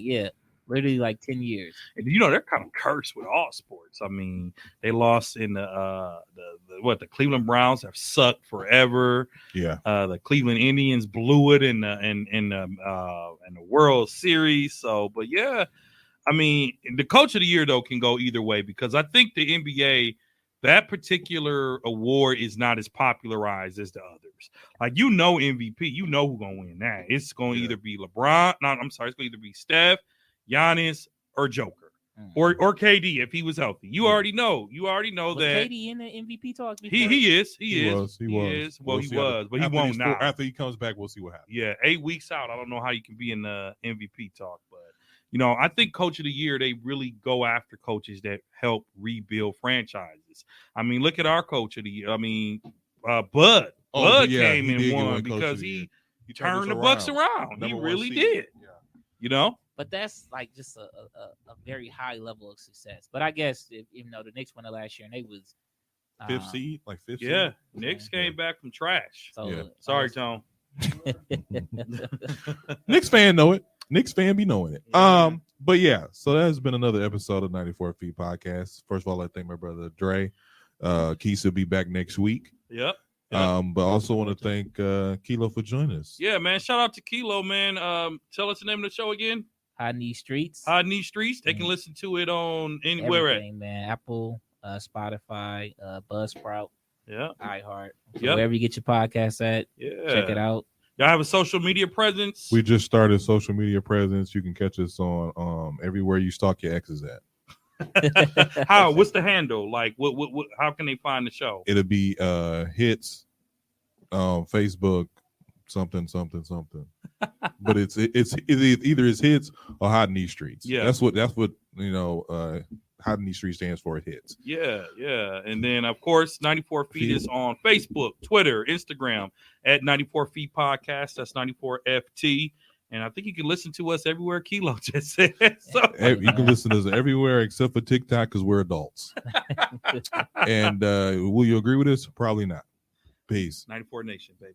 yeah. 10 literally like 10 years. And they're kind of cursed with all sports. I mean, they lost in the Cleveland Browns have sucked forever. Yeah. The Cleveland Indians blew it in the World Series. So, but yeah, I mean, the coach of the year though can go either way because I think the NBA, that particular award is not as popularized as the others. Like MVP, who's gonna win that. It's gonna either be LeBron. No, I'm sorry, it's gonna either be Steph, Giannis, or Joker, or KD if he was healthy. You already know. Was that KD in the MVP talk before? he is. He was. Well, he see was, but he after won't these now. After he comes back, we'll see what happens. Yeah, 8 weeks out. I don't know how you can be in the MVP talk, but I think coach of the year, they really go after coaches that help rebuild franchises. I mean, look at our coach of the year. I mean, Bud. Bud came he did and get won one coach of because the year. he turned turned the us Bucks around. around. He Number one really seed. did. Yeah. But that's like just a very high level of success. But I guess even though the Knicks won it last year and they was Fifth seed, like fifth Yeah, seed. Knicks came back from trash. So Yeah. Sorry, Tone. Knicks fan know it. Knicks fan be knowing it. Yeah. But yeah, so that has been another episode of 94 Feet Podcast. First of all, I thank my brother Dre. Keith will be back next week. Yep. But also want to thank Kilo for joining us. Yeah, man. Shout out to Kilo, man. Tell us the name of the show again. Hiding These Streets. Hiding These Streets. They can listen to it on anywhere at. Everything, man. Apple, Spotify, Buzzsprout, Yeah. iHeart. So Yep. wherever you get your podcast at, Yeah. check it out. Y'all have a social media presence. We just started social media presence. You can catch us on everywhere you stalk your exes at. How? What's the handle? Like, what? How can they find the show? It'll be hits, Facebook, something. But it's either it's hits or Hot in These Streets. Yeah. That's what Hot in These Streets stands for. It hits. Yeah. And then, of course, 94 Feet is on Facebook, Twitter, Instagram at 94 Feet Podcast. That's 94FT. And I think you can listen to us everywhere Kilo just said. So. You can listen to us everywhere except for TikTok because we're adults. And will you agree with us? Probably not. Peace. 94 Nation, baby.